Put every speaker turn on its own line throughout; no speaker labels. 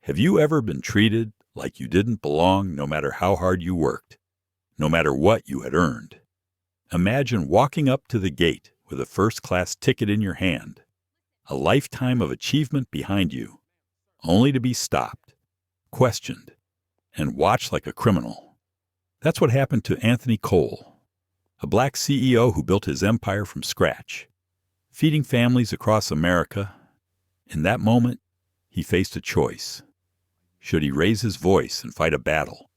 Have you ever been treated like you didn't belong no matter how hard you worked, no matter what you had earned? Imagine walking up to the gate with a first-class ticket in your hand, a lifetime of achievement behind you, only to be stopped, questioned, and watched like a criminal. That's what happened to Anthony Cole, a black CEO who built his empire from scratch, feeding families across America. In that moment, he faced a choice. Should he raise his voice and fight a battle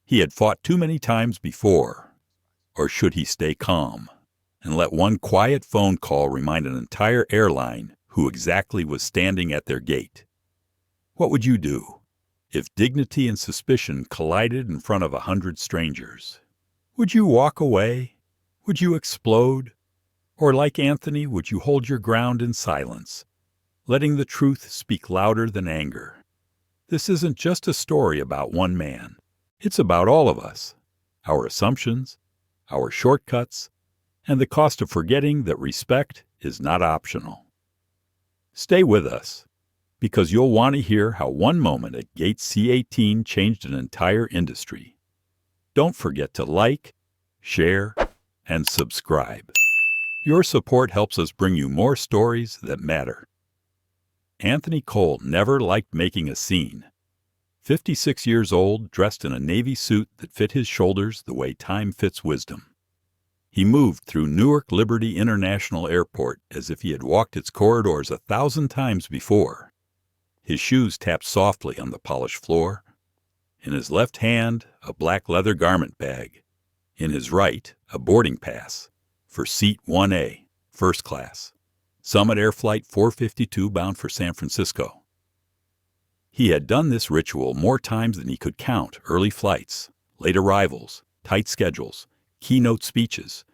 he had fought too many times before, or should he stay calm and let one quiet phone call remind an entire airline who exactly was standing at their gate? What would you do if dignity and suspicion collided in front of 100 strangers? Would you walk away? Would you explode? Or like Anthony, would you hold your ground in silence, letting the truth speak louder than anger? This isn't just a story about one man. It's about all of us, our assumptions, our shortcuts, and the cost of forgetting that respect is not optional. Stay with us, because you'll want to hear how one moment at Gate C18 changed an entire industry. Don't forget to like, share, and subscribe. Your support helps us bring you more stories that matter. Anthony Cole never liked making a scene. 56 years old, dressed in a navy suit that fit his shoulders the way time fits wisdom. He moved through Newark Liberty International Airport as if he had walked its corridors 1,000 times before. His shoes tapped softly on the polished floor. In his left hand, a black leather garment bag. In his right, a boarding pass for Seat 1A, first class. Summit Air Flight 452 bound for San Francisco. He had done this ritual more times than he could count: early flights, late arrivals, tight schedules, keynote speeches.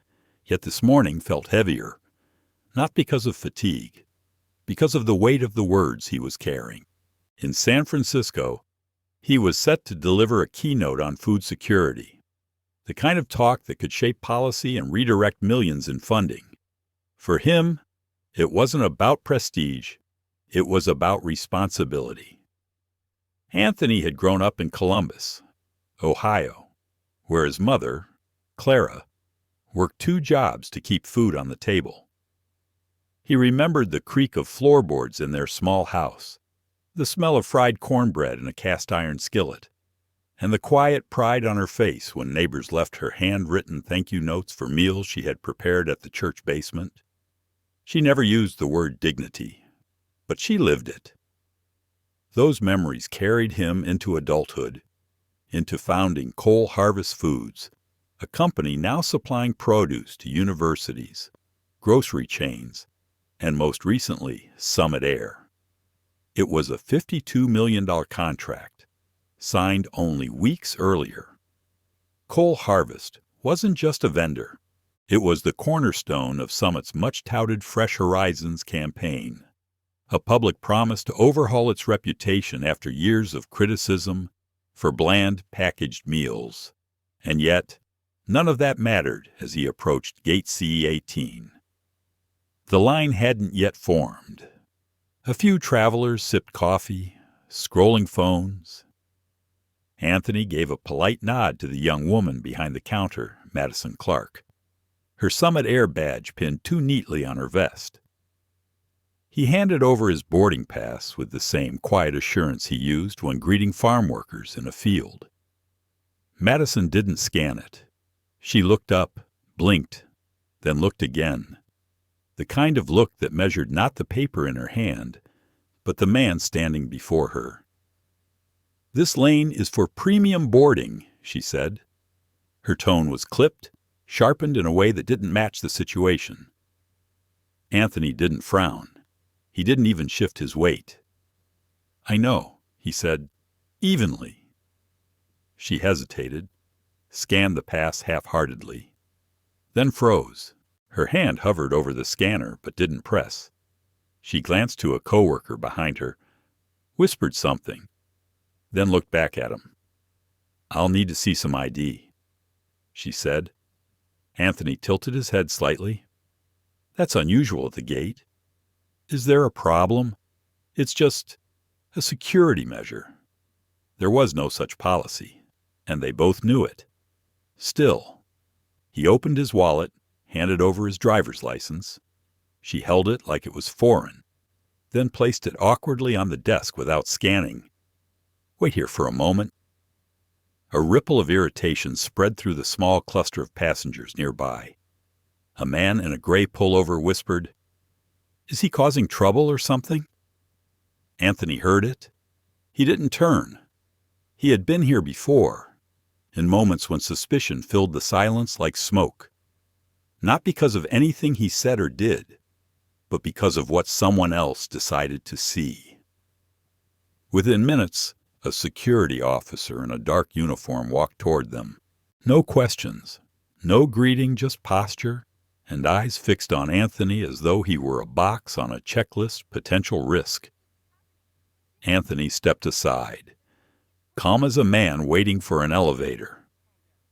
Yet this morning felt heavier, not because of fatigue, because of the weight of the words he was carrying. In San Francisco, he was set to deliver a keynote on food security, the kind of talk that could shape policy and redirect millions in funding. For him, it wasn't about prestige, it was about responsibility. Anthony had grown up in Columbus, Ohio, where his mother, Clara, worked 2 jobs to keep food on the table. He remembered the creak of floorboards in their small house, the smell of fried cornbread in a cast-iron skillet, and the quiet pride on her face when neighbors left her handwritten thank-you notes for meals she had prepared at the church basement. She never used the word dignity, but she lived it. Those memories carried him into adulthood, into founding Cole Harvest Foods, a company now supplying produce to universities, grocery chains, and most recently, Summit Air. It was a $52 million contract, signed only weeks earlier. Cole Harvest wasn't just a vendor. It was the cornerstone of Summit's much-touted Fresh Horizons campaign, a public promise to overhaul its reputation after years of criticism for bland packaged meals. And yet, none of that mattered as he approached Gate C18. The line hadn't yet formed. A few travelers sipped coffee, scrolling phones. Anthony gave a polite nod to the young woman behind the counter, Madison Clark, her Summit Air badge pinned too neatly on her vest. He handed over his boarding pass with the same quiet assurance he used when greeting farm workers in a field. Madison didn't scan it. She looked up, blinked, then looked again. The kind of look that measured not the paper in her hand, but the man standing before her. "This lane is for premium boarding," she said. Her tone was clipped, sharpened in a way that didn't match the situation. Anthony didn't frown. He didn't even shift his weight. "I know," he said, evenly. She hesitated, scanned the pass half-heartedly, then froze. Her hand hovered over the scanner but didn't press. She glanced to a coworker behind her, whispered something, then looked back at him. "I'll need to see some ID," she said. Anthony tilted his head slightly. "That's unusual at the gate. Is there a problem?" "It's just a security measure," There was no such policy, and they both knew it. Still, he opened his wallet, handed over his driver's license. She held it like it was foreign, then placed it awkwardly on the desk without scanning. "Wait here for a moment." A ripple of irritation spread through the small cluster of passengers nearby. A man in a gray pullover whispered, "Is he causing trouble or something?" Anthony heard it. He didn't turn. He had been here before, in moments when suspicion filled the silence like smoke. Not because of anything he said or did, but because of what someone else decided to see. Within minutes, a security officer in a dark uniform walked toward them. No questions, no greeting, just posture, and eyes fixed on Anthony as though he were a box on a checklist potential risk. Anthony stepped aside, calm as a man waiting for an elevator.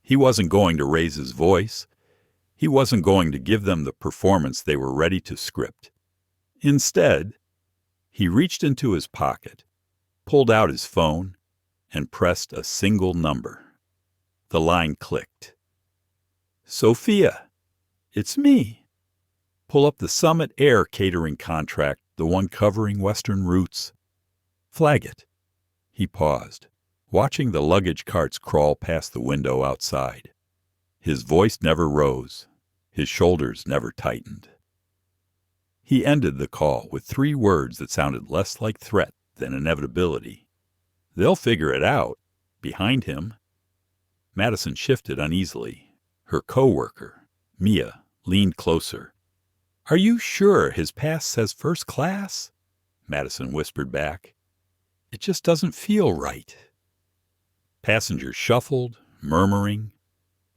He wasn't going to raise his voice. He wasn't going to give them the performance they were ready to script. Instead, he reached into his pocket, pulled out his phone, and pressed a single number. The line clicked. "Sophia, it's me. Pull up the Summit Air catering contract, the one covering Western routes. Flag it." He paused, watching the luggage carts crawl past the window outside. His voice never rose. His shoulders never tightened. He ended the call with 3 words that sounded less like threat than inevitability. "They'll figure it out." Behind him, Madison shifted uneasily. Her co-worker, Mia, leaned closer. "Are you sure his pass says first class?" Madison whispered back. "It just doesn't feel right." Passengers shuffled, murmuring.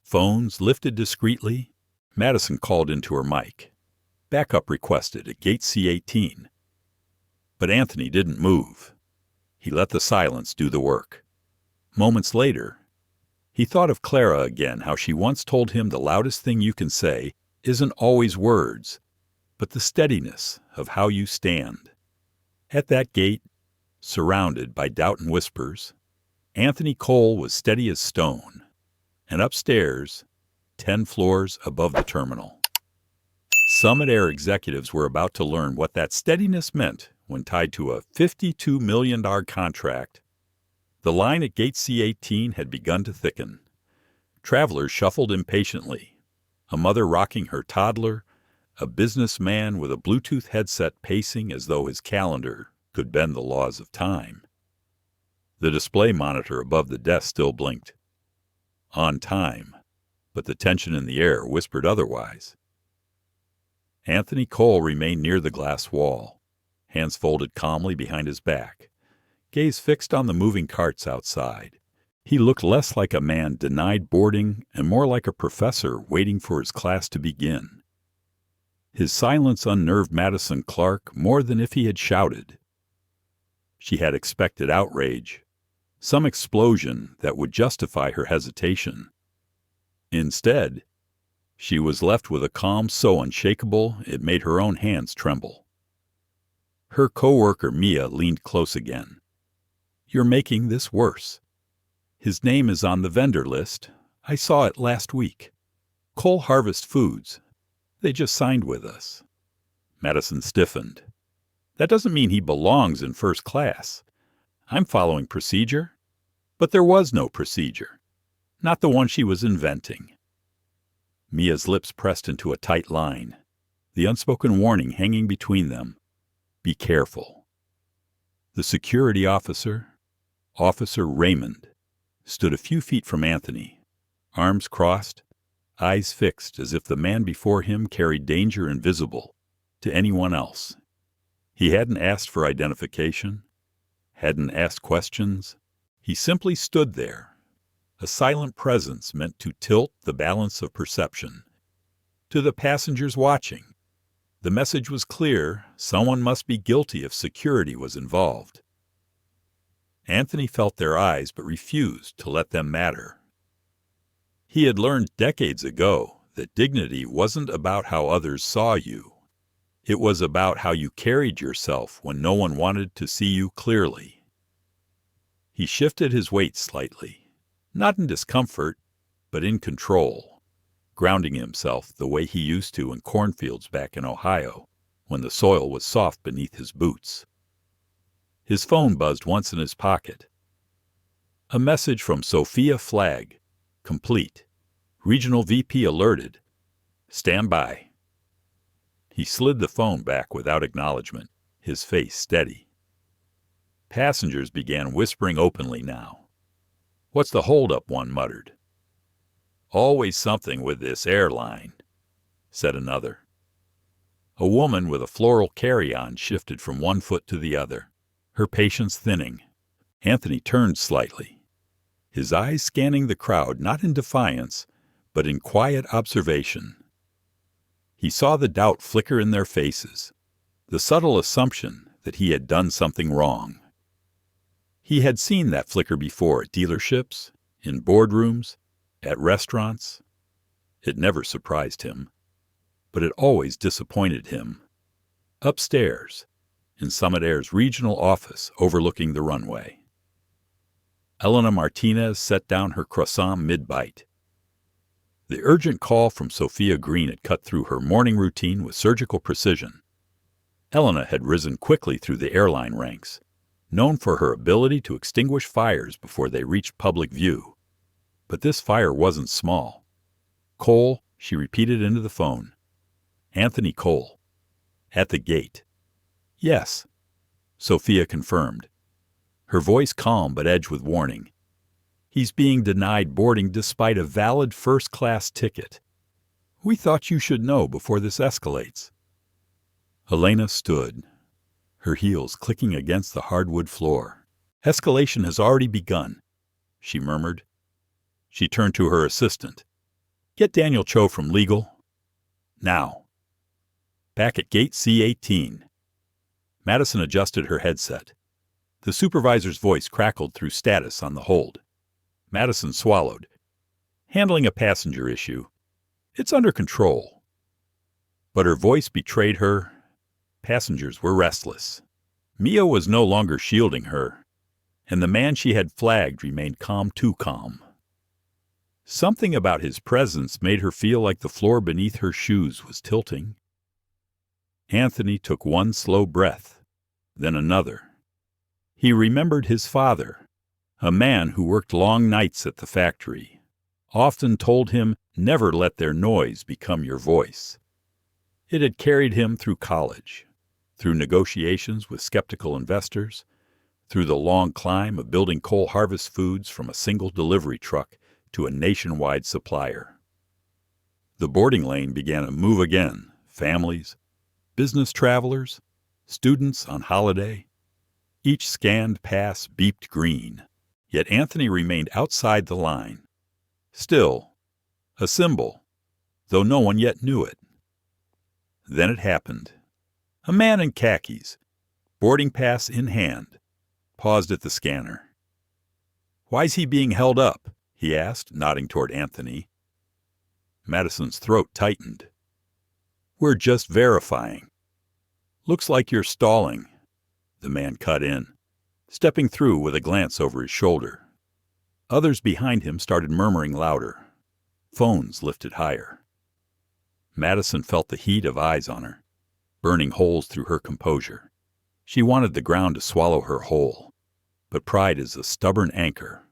Phones lifted discreetly. Madison called into her mic. Backup requested at gate C18. But Anthony didn't move. He let the silence do the work. Moments later, he thought of Clara again, how she once told him the loudest thing you can say isn't always words, but the steadiness of how you stand. At that gate, surrounded by doubt and whispers, Anthony Cole was steady as stone. And upstairs, 10 floors above the terminal, Summit Air executives were about to learn what that steadiness meant when tied to a $52 million contract. The line at gate C18 had begun to thicken. Travelers shuffled impatiently, a mother rocking her toddler, a businessman with a Bluetooth headset pacing as though his calendar could bend the laws of time. The display monitor above the desk still blinked. On time, but the tension in the air whispered otherwise. Anthony Cole remained near the glass wall, hands folded calmly behind his back, gaze fixed on the moving carts outside. He looked less like a man denied boarding and more like a professor waiting for his class to begin. His silence unnerved Madison Clark more than if he had shouted. She had expected outrage, some explosion that would justify her hesitation. Instead, she was left with a calm so unshakable it made her own hands tremble. Her co-worker Mia leaned close again. "You're making this worse. His name is on the vendor list. I saw it last week. Cole Harvest Foods. They just signed with us." Madison stiffened. "That doesn't mean he belongs in first class. I'm following procedure." But there was no procedure. Not the one she was inventing. Mia's lips pressed into a tight line, the unspoken warning hanging between them. Be careful. The security officer, Officer Raymond, stood a few feet from Anthony, arms crossed, eyes fixed as if the man before him carried danger invisible to anyone else. He hadn't asked for identification, hadn't asked questions. He simply stood there, a silent presence meant to tilt the balance of perception. To the passengers watching, the message was clear: someone must be guilty if security was involved. Anthony felt their eyes but refused to let them matter. He had learned decades ago that dignity wasn't about how others saw you. It was about how you carried yourself when no one wanted to see you clearly. He shifted his weight slightly, not in discomfort, but in control, grounding himself the way he used to in cornfields back in Ohio, when the soil was soft beneath his boots. His phone buzzed once in his pocket. A message from Sophia Flagg. Complete. Regional VP alerted. Stand by. He slid the phone back without acknowledgement, his face steady. Passengers began whispering openly now. What's the holdup? One muttered. Always something with this airline, said another. A woman with a floral carry-on shifted from one foot to the other, her patience thinning. Anthony turned slightly, his eyes scanning the crowd not in defiance, but in quiet observation. He saw the doubt flicker in their faces, the subtle assumption that he had done something wrong. He had seen that flicker before at dealerships, in boardrooms, at restaurants. It never surprised him, but it always disappointed him. Upstairs, in Summit Air's regional office overlooking the runway. Elena Martinez set down her croissant mid-bite. The urgent call from Sophia Green had cut through her morning routine with surgical precision. Elena had risen quickly through the airline ranks, known for her ability to extinguish fires before they reached public view. But this fire wasn't small. Cole, she repeated into the phone. Anthony Cole. At the gate. Yes, Sophia confirmed, her voice calm but edged with warning. He's being denied boarding despite a valid first-class ticket. We thought you should know before this escalates. Elena stood, her heels clicking against the hardwood floor. Escalation has already begun, she murmured. She turned to her assistant. Get Daniel Cho from legal. Now. Back at gate C-18. Madison adjusted her headset. The supervisor's voice crackled through status on the hold. Madison swallowed. Handling a passenger issue. It's under control. But her voice betrayed her. Passengers were restless. Mia was no longer shielding her, and the man she had flagged remained calm, too calm. Something about his presence made her feel like the floor beneath her shoes was tilting. Anthony took one slow breath, then another. He remembered his father, a man who worked long nights at the factory, often told him never let their noise become your voice. It had carried him through college, through negotiations with skeptical investors, through the long climb of building coal harvest foods from a single delivery truck to a nationwide supplier. The boarding lane began to move again, families, business travelers, students on holiday. Each scanned pass beeped green, yet Anthony remained outside the line. Still, a symbol, though no one yet knew it. Then it happened. A man in khakis, boarding pass in hand, paused at the scanner. Why's he being held up? He asked, nodding toward Anthony. Madison's throat tightened. We're just verifying. Looks like you're stalling, the man cut in, stepping through with a glance over his shoulder. Others behind him started murmuring louder. Phones lifted higher. Madison felt the heat of eyes on her, burning holes through her composure. She wanted the ground to swallow her whole, but pride is a stubborn anchor.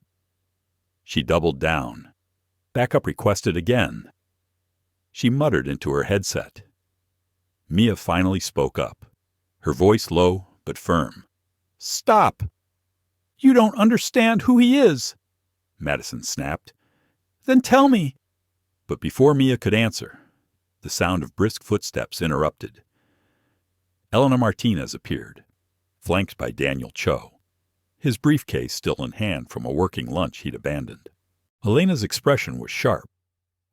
She doubled down. Backup requested again. She muttered into her headset. Mia finally spoke up, her voice low but firm. Stop! You don't understand who he is, Madison snapped. Then tell me. But before Mia could answer, the sound of brisk footsteps interrupted. Elena Martinez appeared, flanked by Daniel Cho, his briefcase still in hand from a working lunch he'd abandoned. Elena's expression was sharp,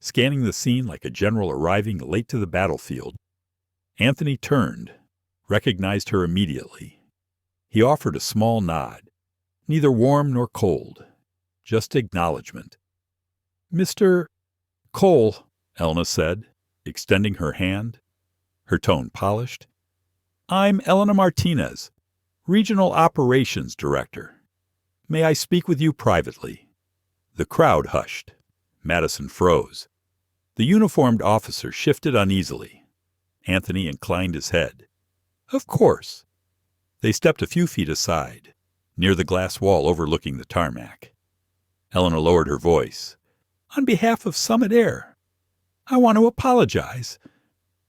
scanning the scene like a general arriving late to the battlefield. Anthony turned, recognized her immediately. He offered a small nod, neither warm nor cold, just acknowledgement. Mr. Cole, Elena said, extending her hand, her tone polished. I'm Elena Martinez, Regional Operations Director. May I speak with you privately?" The crowd hushed. Madison froze. The uniformed officer shifted uneasily. Anthony inclined his head. "Of course." They stepped a few feet aside, near the glass wall overlooking the tarmac. Elena lowered her voice. "On behalf of Summit Air, I want to apologize.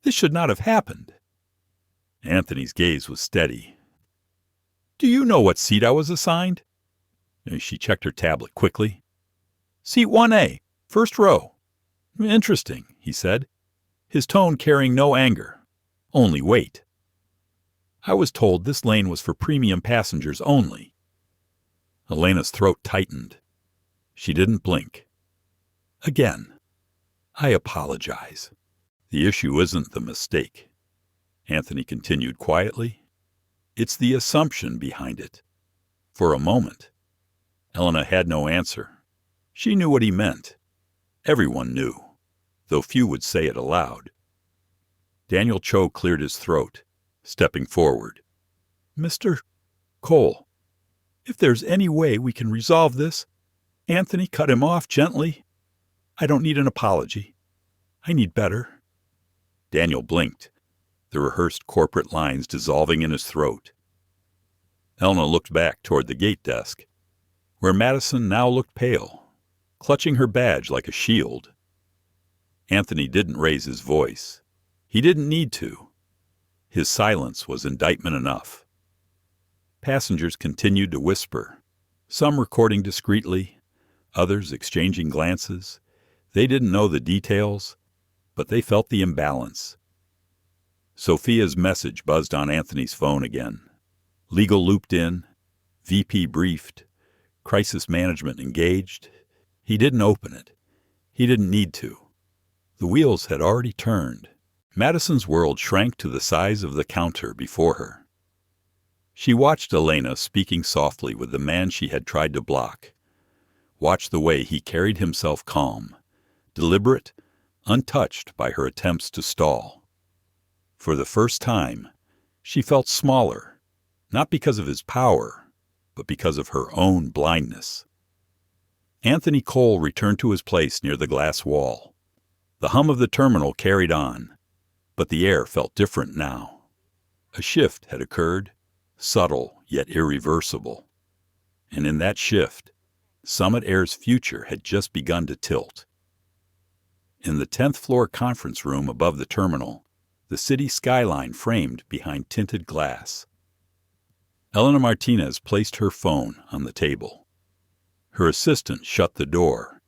This should not have happened." Anthony's gaze was steady. "Do you know what seat I was assigned?" She checked her tablet quickly. "Seat 1A, first row." "Interesting," he said, his tone carrying no anger, only weight. "I was told this lane was for premium passengers only." Elena's throat tightened. She didn't blink. "Again, I apologize. The issue isn't the mistake," Anthony continued quietly. "It's the assumption behind it." For a moment, Elena had no answer. She knew what he meant. Everyone knew, though few would say it aloud. Daniel Cho cleared his throat, stepping forward. "Mr. Cole, if there's any way we can resolve this—" Anthony cut him off gently. "I don't need an apology. I need better." Daniel blinked, the rehearsed corporate lines dissolving in his throat. Elena looked back toward the gate desk, where Madison now looked pale, clutching her badge like a shield. Anthony didn't raise his voice. He didn't need to. His silence was indictment enough. Passengers continued to whisper, some recording discreetly, others exchanging glances. They didn't know the details, but they felt the imbalance. Sophia's message buzzed on Anthony's phone again. Legal looped in, VP briefed, crisis management engaged. He didn't open it. He didn't need to. The wheels had already turned. Madison's world shrank to the size of the counter before her. She watched Elena speaking softly with the man she had tried to block. Watched the way he carried himself calm, deliberate, untouched by her attempts to stall. For the first time, she felt smaller, not because of his power, but because of her own blindness. Anthony Cole returned to his place near the glass wall. The hum of the terminal carried on, but the air felt different now. A shift had occurred, subtle yet irreversible. And in that shift, Summit Air's future had just begun to tilt. In the 10th floor conference room above the terminal, the city skyline framed behind tinted glass. Elena Martinez placed her phone on the table. Her assistant shut the door.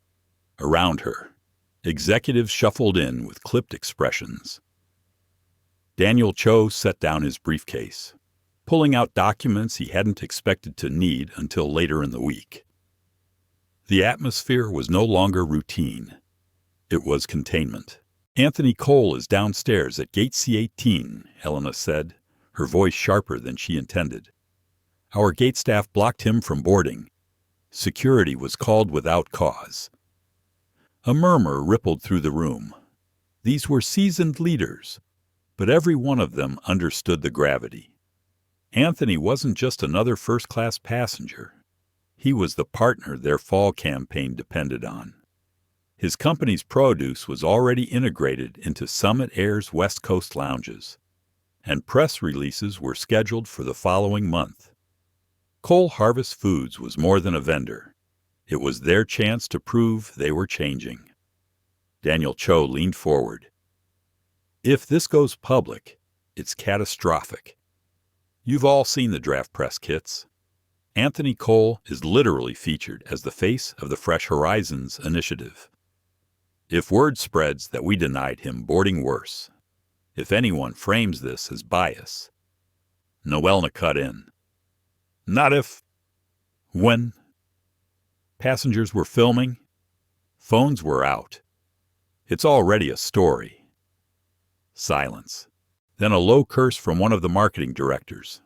Around her, executives shuffled in with clipped expressions. Daniel Cho set down his briefcase, pulling out documents he hadn't expected to need until later in the week. The atmosphere was no longer routine. It was containment. "Anthony Cole is downstairs at gate C18, Elena said, her voice sharper than she intended. Our gate staff blocked him from boarding. Security was called without cause. A murmur rippled through the room. These were seasoned leaders, but every one of them understood the gravity. Anthony wasn't just another first-class passenger. He was the partner their fall campaign depended on. His company's produce was already integrated into Summit Air's West Coast lounges, and press releases were scheduled for the following month. Cole Harvest Foods was more than a vendor. It was their chance to prove they were changing. Daniel Cho leaned forward. If this goes public, it's catastrophic. You've all seen the draft press kits. Anthony Cole is literally featured as the face of the Fresh Horizons initiative. If word spreads that we denied him boarding worse, if anyone frames this as bias, Noelna cut in. Not if. When. Passengers were filming. Phones were out. It's already a story. Silence. Then a low curse from one of the marketing directors.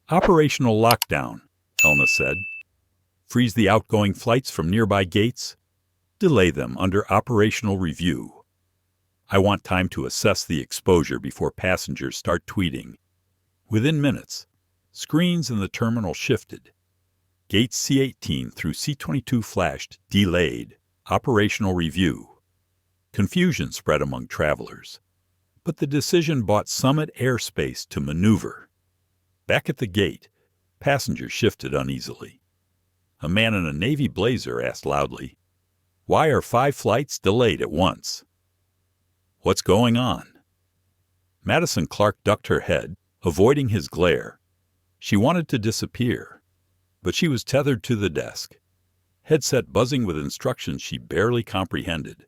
Operational lockdown, Elna said. Freeze the outgoing flights from nearby gates. Delay them under operational review. I want time to assess the exposure before passengers start tweeting. Within minutes, screens in the terminal shifted. Gates C-18 through C-22 flashed, delayed, operational review. Confusion spread among travelers. But the decision bought Summit airspace to maneuver. Back at the gate, passengers shifted uneasily. A man in a navy blazer asked loudly, "Why are 5 flights delayed at once?" "What's going on?" Madison Clark ducked her head, avoiding his glare. She wanted to disappear, but she was tethered to the desk, headset buzzing with instructions she barely comprehended.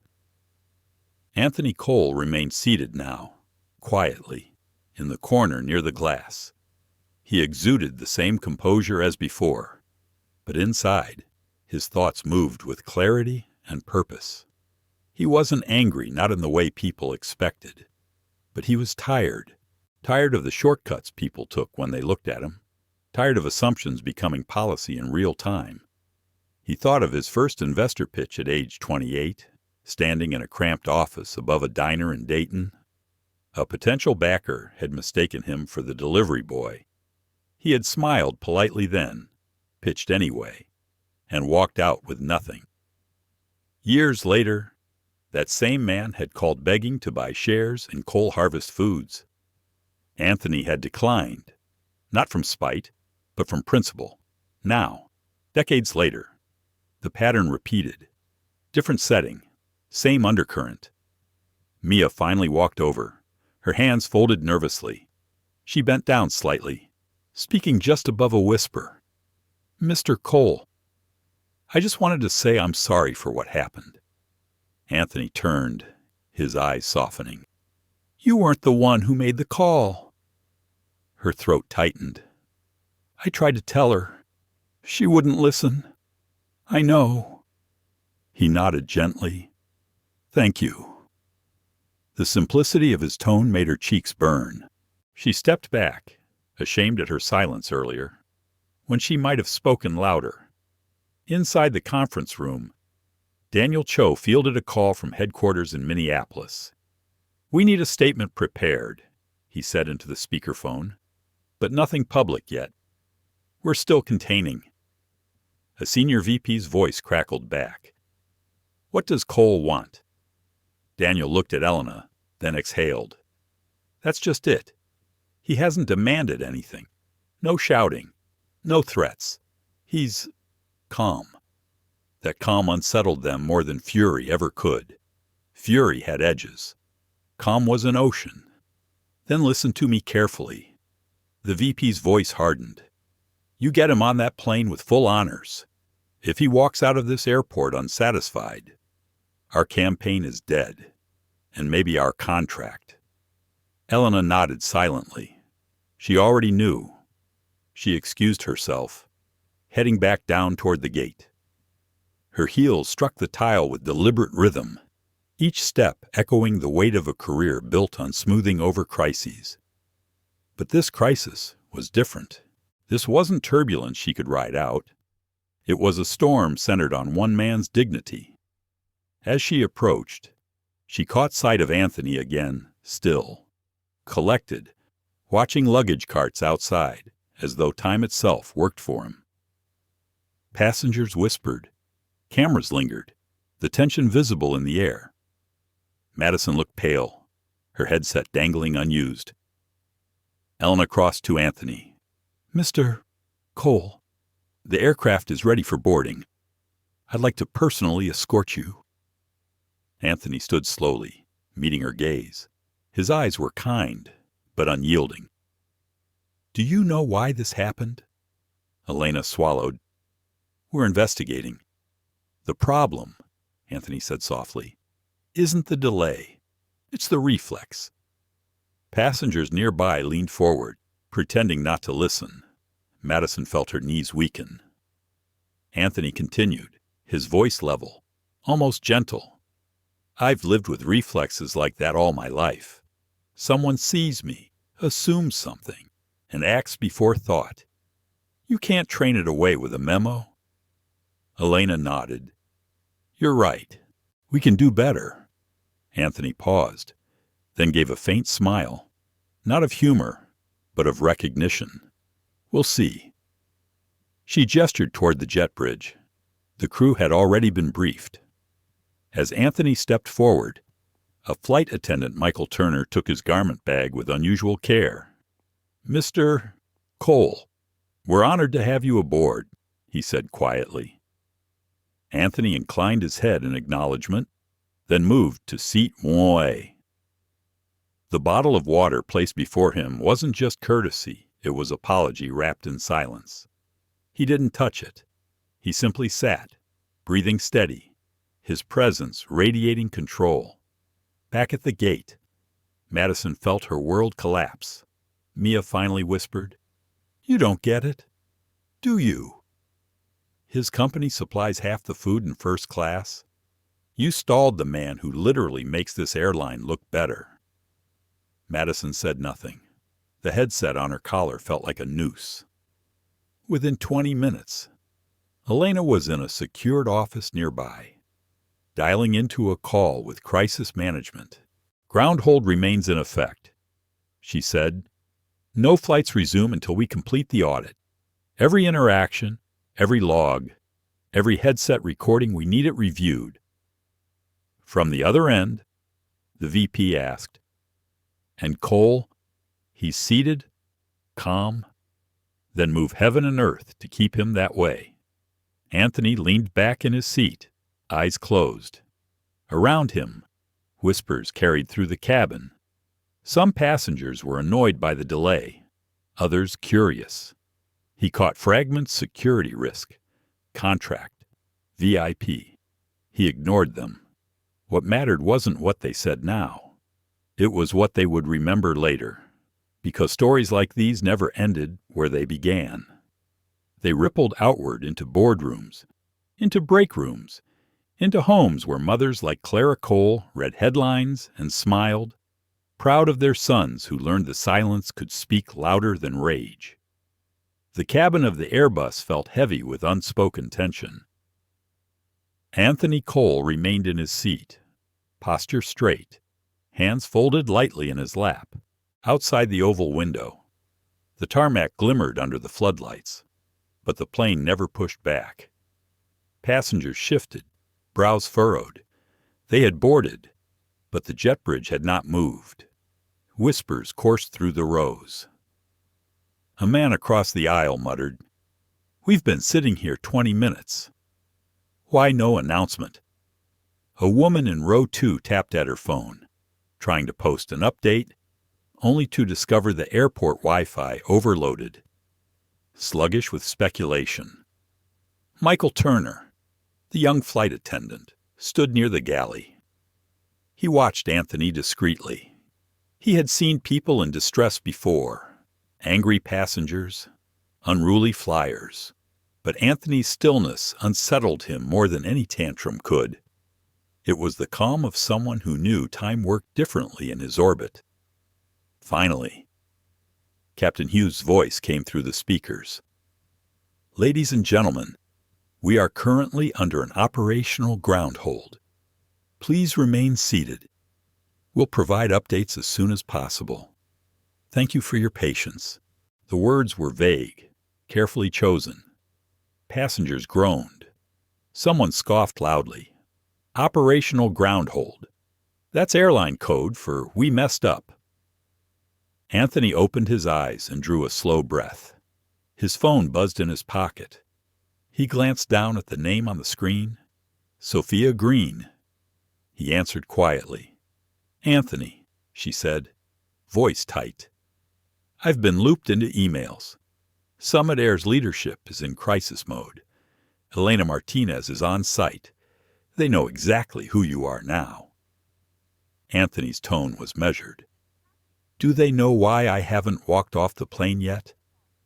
Anthony Cole remained seated now, quietly, in the corner near the glass. He exuded the same composure as before, but inside, his thoughts moved with clarity and purpose. He wasn't angry, not in the way people expected, but he was tired of the shortcuts people took when they looked at him, tired of assumptions becoming policy in real time. He thought of his first investor pitch at age 28, standing in a cramped office above a diner in Dayton. A potential backer had mistaken him for the delivery boy. He had smiled politely then, pitched anyway, and walked out with nothing. Years later, that same man had called begging to buy shares in Cole Harvest Foods. Anthony had declined, not from spite, but from principle. Now, decades later, the pattern repeated. Different setting, same undercurrent. Mia finally walked over, her hands folded nervously. She bent down slightly, speaking just above a whisper. "Mr. Cole, I just wanted to say I'm sorry for what happened." Anthony turned, his eyes softening. "You weren't the one who made the call." Her throat tightened. "I tried to tell her. She wouldn't listen. I know." He nodded gently. "Thank you." The simplicity of his tone made her cheeks burn. She stepped back, ashamed at her silence earlier, when she might have spoken louder. Inside the conference room, Daniel Cho fielded a call from headquarters in Minneapolis. "We need a statement prepared," he said into the speakerphone, "but nothing public yet. We're still containing." A senior VP's voice crackled back. "What does Cole want?" Daniel looked at Elena, then exhaled. "That's just it. He hasn't demanded anything. No shouting. No threats. He's calm." That calm unsettled them more than fury ever could. Fury had edges. Calm was an ocean. "Then listen to me carefully." The VP's voice hardened. "You get him on that plane with full honors. If he walks out of this airport unsatisfied, our campaign is dead, and maybe our contract." Elena nodded silently. She already knew. She excused herself, heading back down toward the gate. Her heels struck the tile with deliberate rhythm, each step echoing the weight of a career built on smoothing over crises. But this crisis was different. This wasn't turbulence she could ride out. It was a storm centered on one man's dignity. As she approached, she caught sight of Anthony again, still, collected, watching luggage carts outside, as though time itself worked for him. Passengers whispered. Cameras lingered, the tension visible in the air. Madison looked pale, her headset dangling unused. Elena crossed to Anthony. "Mr. Cole, the aircraft is ready for boarding. I'd like to personally escort you." Anthony stood slowly, meeting her gaze. His eyes were kind, but unyielding. "Do you know why this happened?" Elena swallowed. "We're investigating. The problem," Anthony said softly, "isn't the delay. It's the reflex." Passengers nearby leaned forward, pretending not to listen. Madison felt her knees weaken. Anthony continued, his voice level, almost gentle. "I've lived with reflexes like that all my life. Someone sees me, assumes something, and acts before thought. You can't train it away with a memo." Elena nodded. "You're right. We can do better." Anthony paused, then gave a faint smile, not of humor, but of recognition. "We'll see." She gestured toward the jet bridge. The crew had already been briefed. As Anthony stepped forward, a flight attendant, Michael Turner, took his garment bag with unusual care. "Mr. Cole, we're honored to have you aboard," he said quietly. Anthony inclined his head in acknowledgement, then moved to seat 1A. The bottle of water placed before him wasn't just courtesy, it was apology wrapped in silence. He didn't touch it. He simply sat, breathing steady, his presence radiating control. Back at the gate, Madison felt her world collapse. Mia finally whispered, "You don't get it, do you? His company supplies half the food in first class. You stalled the man who literally makes this airline look better." Madison said nothing. The headset on her collar felt like a noose. Within 20 minutes, Elena was in a secured office nearby, dialing into a call with crisis management. "Ground hold remains in effect," she said. "No flights resume until we complete the audit. Every interaction, every log, every headset recording, we need it reviewed." From the other end, the VP asked, "And Cole?" "He's seated, calm." "Then move heaven and earth to keep him that way." Anthony leaned back in his seat, eyes closed. Around him, whispers carried through the cabin. Some passengers were annoyed by the delay, others curious. He caught fragments: security risk, contract, VIP. He ignored them. What mattered wasn't what they said now. It was what they would remember later, because stories like these never ended where they began. They rippled outward into boardrooms, into break rooms, into homes where mothers like Clara Cole read headlines and smiled, proud of their sons who learned the silence could speak louder than rage. The cabin of the Airbus felt heavy with unspoken tension. Anthony Cole remained in his seat, posture straight, hands folded lightly in his lap, outside the oval window. The tarmac glimmered under the floodlights, but the plane never pushed back. Passengers shifted, brows furrowed. They had boarded, but the jet bridge had not moved. Whispers coursed through the rows. A man across the aisle muttered, "We've been sitting here 20 minutes. Why no announcement?" A woman in row 2 tapped at her phone, trying to post an update, only to discover the airport Wi-Fi overloaded. Sluggish with speculation. Michael Turner, the young flight attendant, stood near the galley. He watched Anthony discreetly. He had seen people in distress before, angry passengers, unruly flyers, but Anthony's stillness unsettled him more than any tantrum could. It was the calm of someone who knew time worked differently in his orbit. Finally, Captain Hughes' voice came through the speakers. "Ladies and gentlemen, we are currently under an operational ground hold. Please remain seated. We'll provide updates as soon as possible. Thank you for your patience." The words were vague, carefully chosen. Passengers groaned. Someone scoffed loudly. "Operational ground hold. That's airline code for 'we messed up.'" Anthony opened his eyes and drew a slow breath. His phone buzzed in his pocket. He glanced down at the name on the screen. Sophia Green. He answered quietly. "Anthony," she said, voice tight. "I've been looped into emails. Summit Air's leadership is in crisis mode. Elena Martinez is on site. They know exactly who you are now." Anthony's tone was measured. "Do they know why I haven't walked off the plane yet?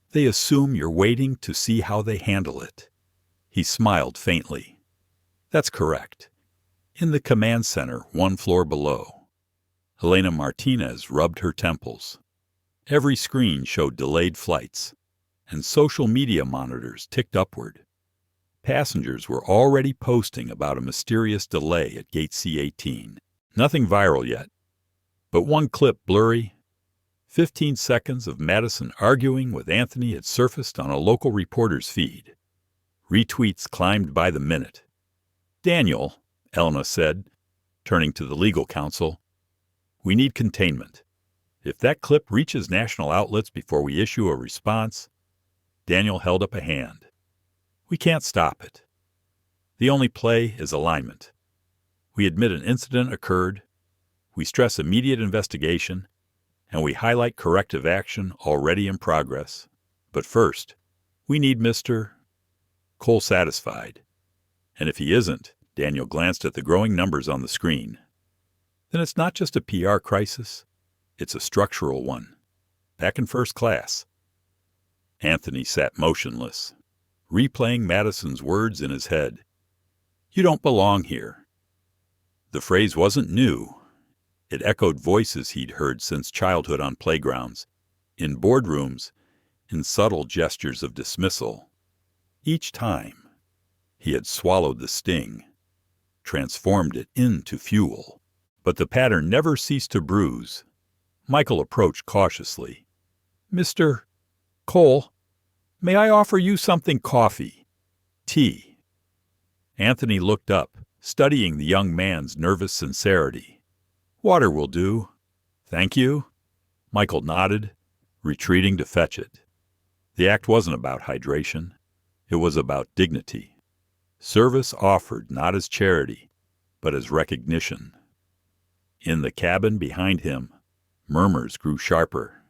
They assume you're waiting to see how they handle it." He smiled faintly. "That's correct. In the command center, 1 floor below." Elena Martinez rubbed her temples. Every screen showed delayed flights, and social media monitors ticked upward. Passengers were already posting about a mysterious delay at Gate C-18. Nothing viral yet, but one clip blurry, 15 seconds of Madison arguing with Anthony had surfaced on a local reporter's feed. Retweets climbed by the minute. "Daniel," Elena said, turning to the legal counsel, "we need containment. If that clip reaches national outlets before we issue a response—" Daniel held up a hand. "We can't stop it. The only play is alignment. We admit an incident occurred, we stress immediate investigation, and we highlight corrective action already in progress. But first, we need Mr. Cole satisfied. And if he isn't," Daniel glanced at the growing numbers on the screen, "then it's not just a PR crisis, it's a structural one. Back in first class." Anthony sat motionless, replaying Madison's words in his head. "You don't belong here." The phrase wasn't new. It echoed voices he'd heard since childhood on playgrounds, in boardrooms, in subtle gestures of dismissal. Each time, he had swallowed the sting, transformed it into fuel. But the pattern never ceased to bruise. Michael approached cautiously. "Mr. Cole, may I offer you something coffee? Tea?" Anthony looked up, studying the young man's nervous sincerity. "Water will do. Thank you." Michael nodded, retreating to fetch it. The act wasn't about hydration. It was about dignity. Service offered not as charity, but as recognition. In the cabin behind him, murmurs grew sharper.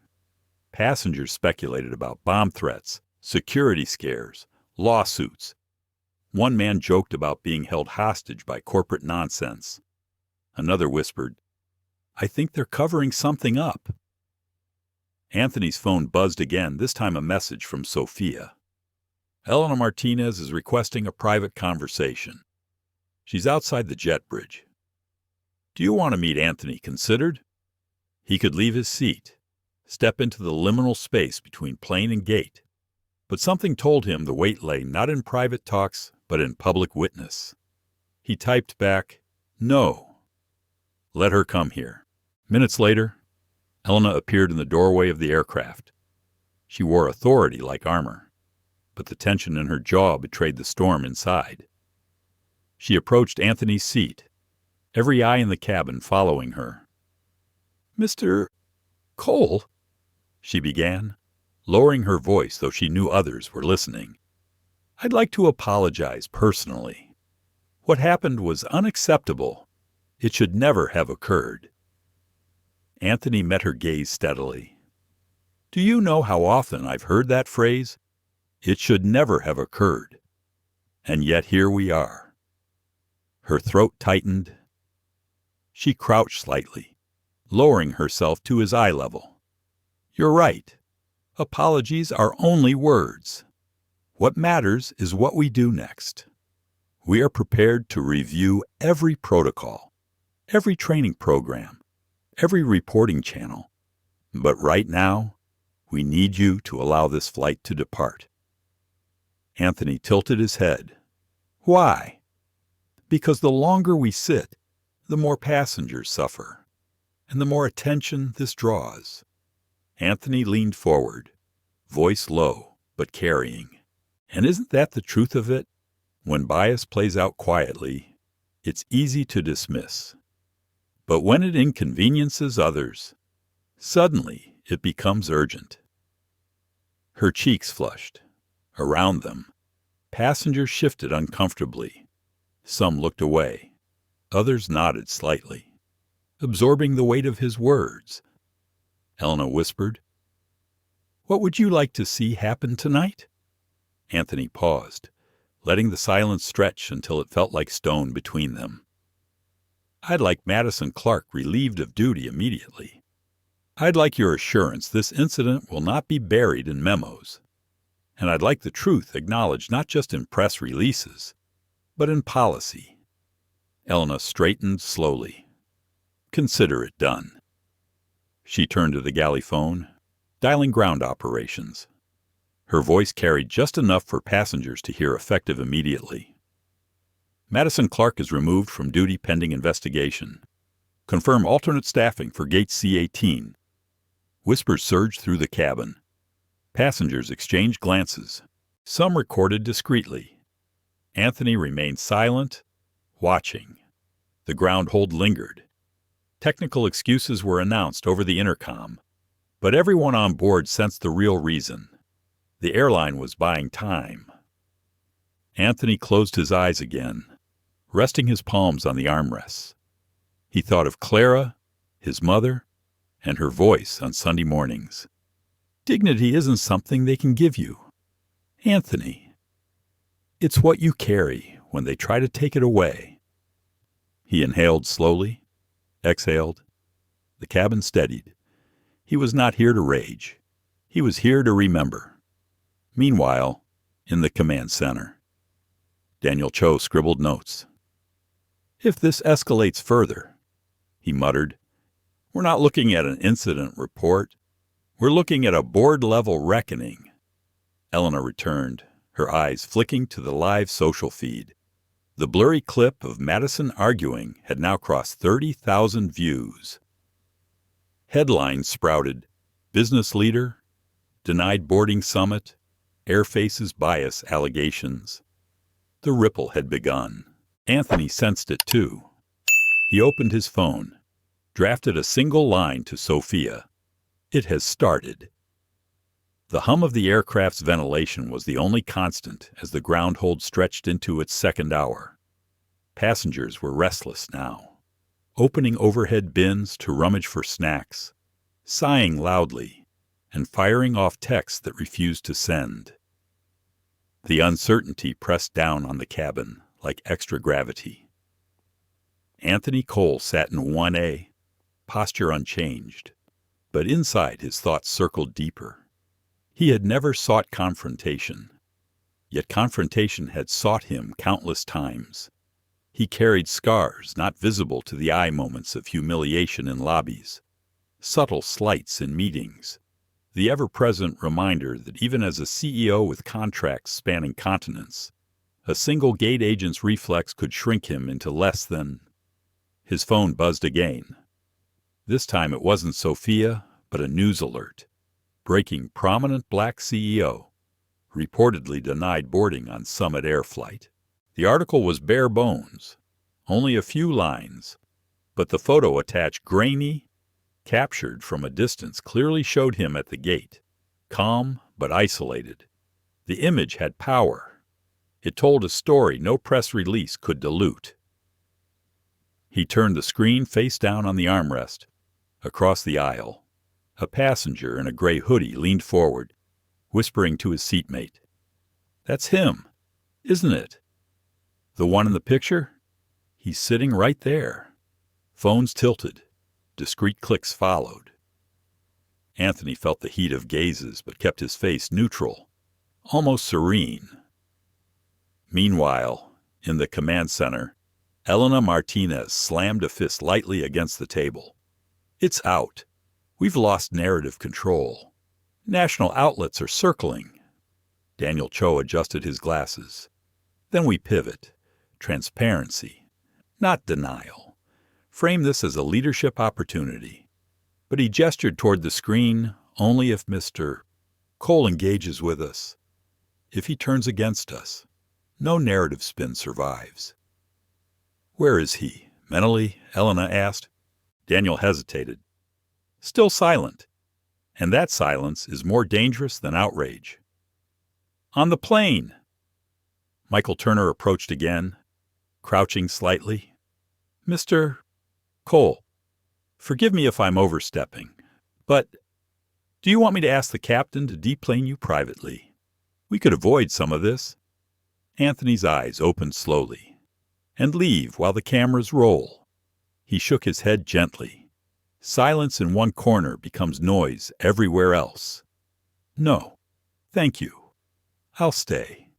Passengers speculated about bomb threats, security scares, lawsuits. One man joked about being held hostage by corporate nonsense. Another whispered, "I think they're covering something up." Anthony's phone buzzed again, this time a message from Sophia. "Elena Martinez is requesting a private conversation. She's outside the jet bridge." "Do you want to meet Anthony?" considered. He could leave his seat, step into the liminal space between plane and gate. But something told him the weight lay not in private talks, but in public witness. He typed back, "No." "Let her come here." Minutes later, Elena appeared in the doorway of the aircraft. She wore authority like armor, but the tension in her jaw betrayed the storm inside. She approached Anthony's seat, every eye in the cabin following her. "Mr. Cole," she began, lowering her voice though she knew others were listening. "I'd like to apologize personally. What happened was unacceptable. It should never have occurred." Anthony met her gaze steadily. "Do you know how often I've heard that phrase? It should never have occurred. And yet here we are." Her throat tightened. She crouched slightly, lowering herself to his eye level. "You're right. Apologies are only words. What matters is what we do next. We are prepared to review every protocol, every training program, every reporting channel. But right now, we need you to allow this flight to depart." Anthony tilted his head. "Why?" "Because the longer we sit, the more passengers suffer, and the more attention this draws." Anthony leaned forward, voice low but carrying. "And isn't that the truth of it? When bias plays out quietly, it's easy to dismiss. But when it inconveniences others, suddenly it becomes urgent." Her cheeks flushed. Around them, passengers shifted uncomfortably. Some looked away. Others nodded slightly, absorbing the weight of his words. Elena whispered, "What would you like to see happen tonight?" Anthony paused, letting the silence stretch until it felt like stone between them. "I'd like Madison Clark relieved of duty immediately. I'd like your assurance this incident will not be buried in memos. And I'd like the truth acknowledged not just in press releases, but in policy." Elena straightened slowly. "Consider it done." She turned to the galley phone, dialing ground operations. Her voice carried just enough for passengers to hear effective immediately. "Madison Clark is removed from duty pending investigation. Confirm alternate staffing for Gate C-18. Whispers surged through the cabin. Passengers exchanged glances, some recorded discreetly. Anthony remained silent, watching. The ground hold lingered. Technical excuses were announced over the intercom, but everyone on board sensed the real reason. The airline was buying time. Anthony closed his eyes again, resting his palms on the armrests. He thought of Clara, his mother, and her voice on Sunday mornings. Dignity isn't something they can give you, Anthony. It's what you carry when they try to take it away. He inhaled slowly, exhaled. The cabin steadied. He was not here to rage. He was here to remember. Meanwhile, in the command center, Daniel Cho scribbled notes. If this escalates further, he muttered, we're not looking at an incident report. We're looking at a board-level reckoning. Elena returned, her eyes flicking to the live social feed. The blurry clip of Madison arguing had now crossed 30,000 views. Headlines sprouted: business leader, denied boarding summit, airfaces bias allegations. The ripple had begun. Anthony sensed it too. He opened his phone, drafted a single line to Sophia. It has started. The hum of the aircraft's ventilation was the only constant as the ground hold stretched into its second hour. Passengers were restless now, opening overhead bins to rummage for snacks, sighing loudly, and firing off texts that refused to send. The uncertainty pressed down on the cabin like extra gravity. Anthony Cole sat in 1A, posture unchanged, but inside his thoughts circled deeper. He had never sought confrontation, yet confrontation had sought him countless times. He carried scars not visible to the eye, moments of humiliation in lobbies, subtle slights in meetings, the ever-present reminder that even as a CEO with contracts spanning continents, a single gate agent's reflex could shrink him into less than. His phone buzzed again. This time it wasn't Sophia, but a news alert. Breaking: prominent black CEO reportedly denied boarding on Summit Air flight. The article was bare bones, only a few lines, but the photo attached, grainy, captured from a distance, clearly showed him at the gate, calm but isolated. The image had power. It told a story no press release could dilute. He turned the screen face down on the armrest. Across the aisle, a passenger in a gray hoodie leaned forward, whispering to his seatmate. That's him, isn't it? The one in the picture? He's sitting right there. Phones tilted. Discreet clicks followed. Anthony felt the heat of gazes, but kept his face neutral, almost serene. Meanwhile, in the command center, Elena Martinez slammed a fist lightly against the table. It's out. We've lost narrative control. National outlets are circling. Daniel Cho adjusted his glasses. Then we pivot. Transparency, not denial. Frame this as a leadership opportunity. But he gestured toward the screen only if Mr. Cole engages with us. If he turns against us, no narrative spin survives. Where is he? Mentally, Elena asked. Daniel hesitated. Still silent. And that silence is more dangerous than outrage. On the plane. Michael Turner approached again, crouching slightly. Mr. Cole, forgive me if I'm overstepping, but do you want me to ask the captain to deplane you privately? We could avoid some of this. Anthony's eyes opened slowly. And leave while the cameras roll. He shook his head gently. Silence in one corner becomes noise everywhere else. No, thank you. I'll stay.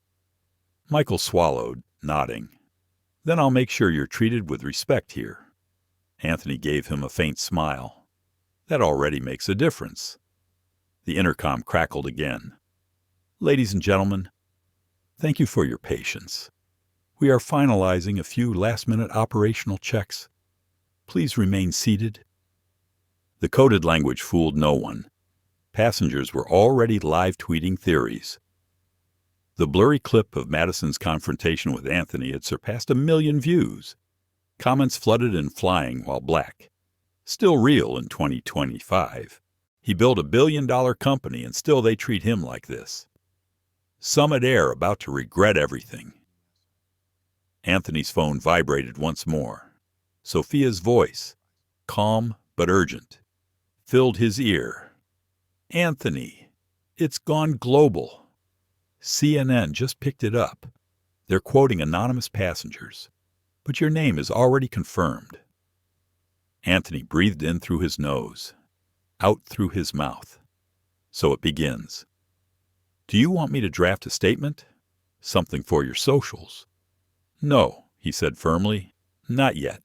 Michael swallowed, nodding. Then I'll make sure you're treated with respect here. Anthony gave him a faint smile. That already makes a difference. The intercom crackled again. Ladies and gentlemen, thank you for your patience. We are finalizing a few last-minute operational checks. Please remain seated. The coded language fooled no one. Passengers were already live tweeting theories. The blurry clip of Madison's confrontation with Anthony had surpassed 1 million views. Comments flooded in flying while black. Still real in 2025. He built $1 billion company and still they treat him like this. Summit Air about to regret everything. Anthony's phone vibrated once more. Sophia's voice, calm but urgent, filled his ear. Anthony, it's gone global. CNN just picked it up. They're quoting anonymous passengers. But your name is already confirmed. Anthony breathed in through his nose, out through his mouth. So it begins. Do you want me to draft a statement? Something for your socials? No, he said firmly. Not yet.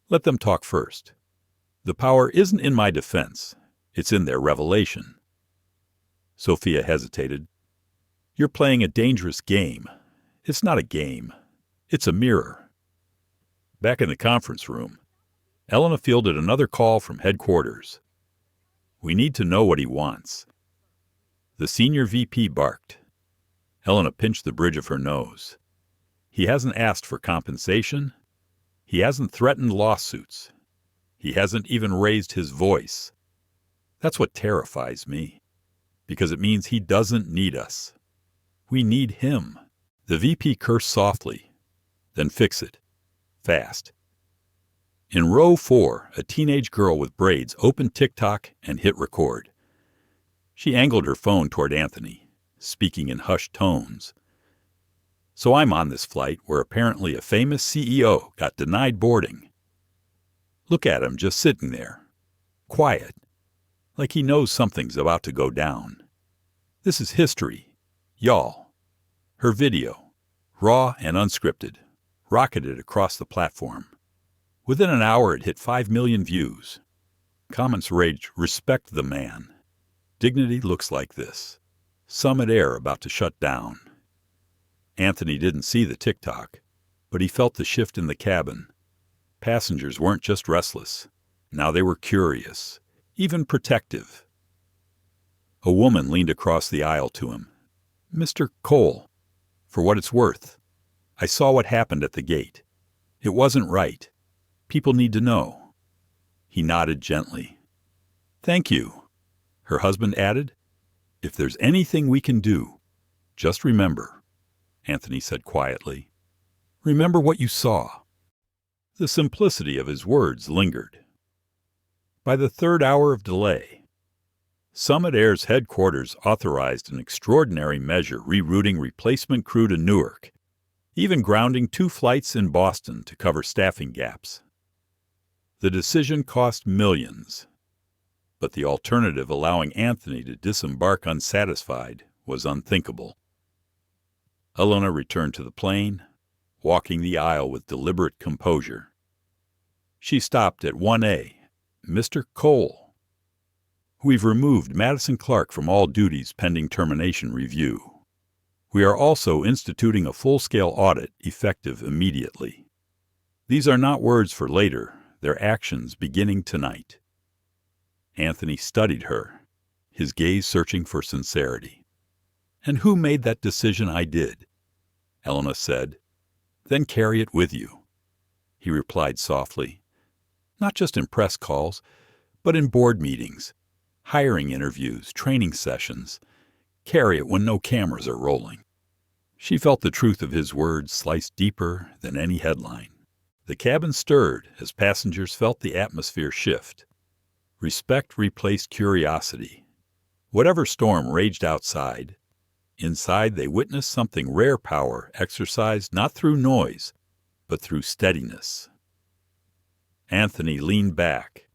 Let them talk first. The power isn't in my defense. It's in their revelation. Sophia hesitated. You're playing a dangerous game. It's not a game. It's a mirror. Back in the conference room, Elena fielded another call from headquarters. We need to know what he wants. The senior VP barked. Elena pinched the bridge of her nose. He hasn't asked for compensation. He hasn't threatened lawsuits. He hasn't even raised his voice. That's what terrifies me, because it means he doesn't need us. We need him. The VP cursed softly. Then fix it. Fast. In row 4, a teenage girl with braids opened TikTok and hit record. She angled her phone toward Anthony, speaking in hushed tones. So I'm on this flight where apparently a famous CEO got denied boarding. Look at him just sitting there, quiet, like he knows something's about to go down. This is history, y'all. Her video, raw and unscripted, rocketed across the platform. Within an hour it hit 5 million views. Comments raged, respect the man. Dignity looks like this. Summit Air about to shut down. Anthony didn't see the TikTok, but he felt the shift in the cabin. Passengers weren't just restless. Now they were curious, even protective. A woman leaned across the aisle to him. Mr. Cole, for what it's worth, I saw what happened at the gate. It wasn't right. People need to know. He nodded gently. Thank you. Her husband added, if there's anything we can do, just remember, Anthony said quietly. Remember what you saw. The simplicity of his words lingered. By the 3rd hour of delay, Summit Air's headquarters authorized an extraordinary measure rerouting replacement crew to Newark, even grounding 2 flights in Boston to cover staffing gaps. The decision cost millions, but the alternative allowing Anthony to disembark unsatisfied was unthinkable. Elena returned to the plane, walking the aisle with deliberate composure. She stopped at 1A, Mr. Cole. We've removed Madison Clark from all duties pending termination review. We are also instituting a full-scale audit effective immediately. These are not words for later, they're actions beginning tonight. Anthony studied her, his gaze searching for sincerity. And who made that decision? I did, Elena said. Then carry it with you. He replied softly. Not just in press calls, but in board meetings, hiring interviews, training sessions. Carry it when no cameras are rolling. She felt the truth of his words sliced deeper than any headline. The cabin stirred as passengers felt the atmosphere shift. Respect replaced curiosity. Whatever storm raged outside, inside they witnessed something rare power exercised not through noise, but through steadiness. Anthony leaned back,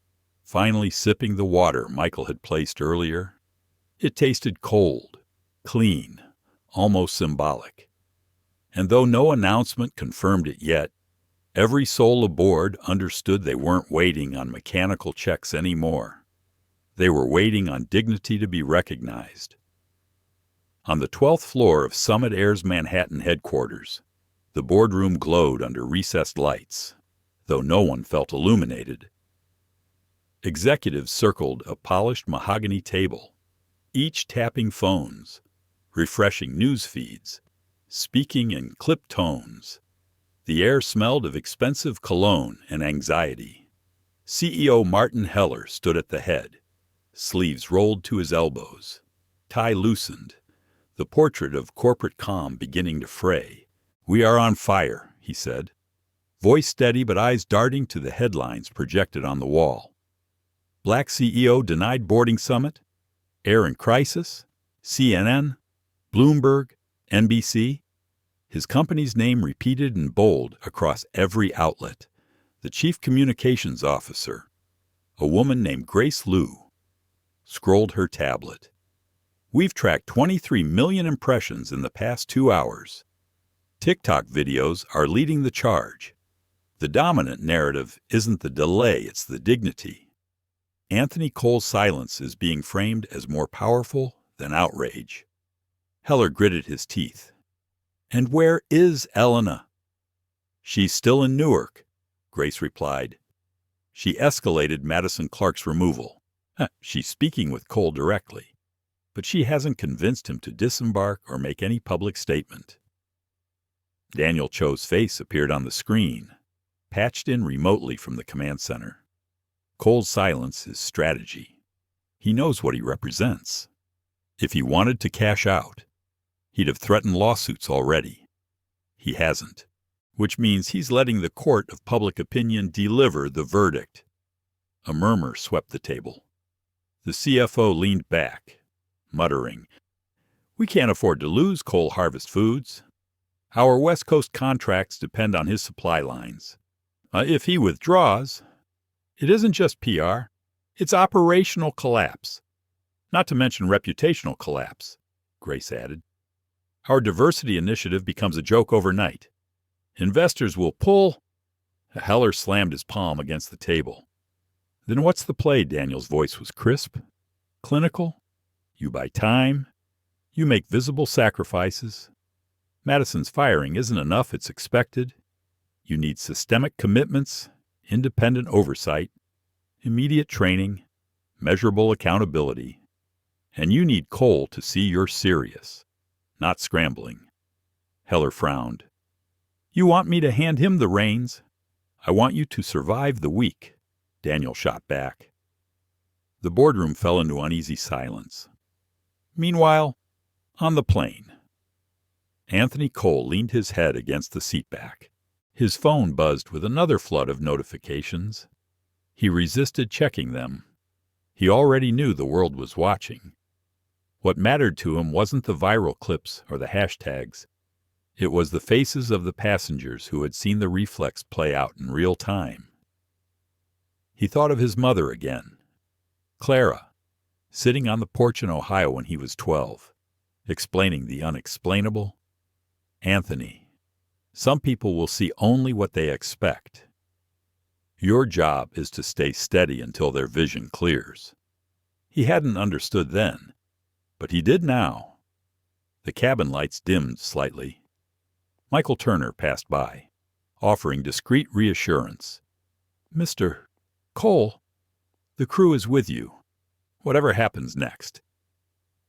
finally sipping the water Michael had placed earlier. It tasted cold, clean, almost symbolic. And though no announcement confirmed it yet, every soul aboard understood they weren't waiting on mechanical checks anymore. They were waiting on dignity to be recognized. On the 12th floor of Summit Air's Manhattan headquarters, the boardroom glowed under recessed lights, though no one felt illuminated. Executives circled a polished mahogany table, each tapping phones, refreshing news feeds, speaking in clipped tones. The air smelled of expensive cologne and anxiety. CEO Martin Heller stood at the head, sleeves rolled to his elbows, tie loosened, the portrait of corporate calm beginning to fray. "We are on fire," he said, voice steady but eyes darting to the headlines projected on the wall. Black CEO denied boarding summit, air in crisis, CNN, Bloomberg, NBC. His company's name repeated in bold across every outlet. The chief communications officer, a woman named Grace Liu, scrolled her tablet. "We've tracked 23 million impressions in the past 2 hours. TikTok videos are leading the charge. The dominant narrative isn't the delay, it's the dignity." Anthony Cole's silence is being framed as more powerful than outrage. Heller gritted his teeth. "And where is Elena?" "She's still in Newark," Grace replied. She escalated Madison Clark's removal. She's speaking with Cole directly, but she hasn't convinced him to disembark or make any public statement. Daniel Cho's face appeared on the screen, patched in remotely from the command center. Cole's silence is strategy. He knows what he represents. If he wanted to cash out, he'd have threatened lawsuits already. He hasn't, which means he's letting the court of public opinion deliver the verdict. A murmur swept the table. The CFO leaned back, muttering, "We can't afford to lose Cole Harvest Foods. Our West Coast contracts depend on his supply lines. If he withdraws, it isn't just PR, it's operational collapse. Not to mention reputational collapse," Grace added. "Our diversity initiative becomes a joke overnight. Investors will pull—" Heller slammed his palm against the table. "Then what's the play?" Daniel's voice was crisp, clinical. "You buy time. You make visible sacrifices. Madison's firing isn't enough, it's expected. You need systemic commitments, independent oversight, immediate training, measurable accountability. And you need Cole to see you're serious, not scrambling." Heller frowned. "You want me to hand him the reins? I want you to survive the week," Daniel shot back. The boardroom fell into uneasy silence. Meanwhile, on the plane, Anthony Cole leaned his head against the seatback. His phone buzzed with another flood of notifications. He resisted checking them. He already knew the world was watching. What mattered to him wasn't the viral clips or the hashtags. It was the faces of the passengers who had seen the reflex play out in real time. He thought of his mother again, Clara, sitting on the porch in Ohio when he was 12, explaining the unexplainable. Anthony, some people will see only what they expect. Your job is to stay steady until their vision clears. He hadn't understood then, but he did now. The cabin lights dimmed slightly. Michael Turner passed by, offering discreet reassurance. "Mr. Cole, the crew is with you, whatever happens next.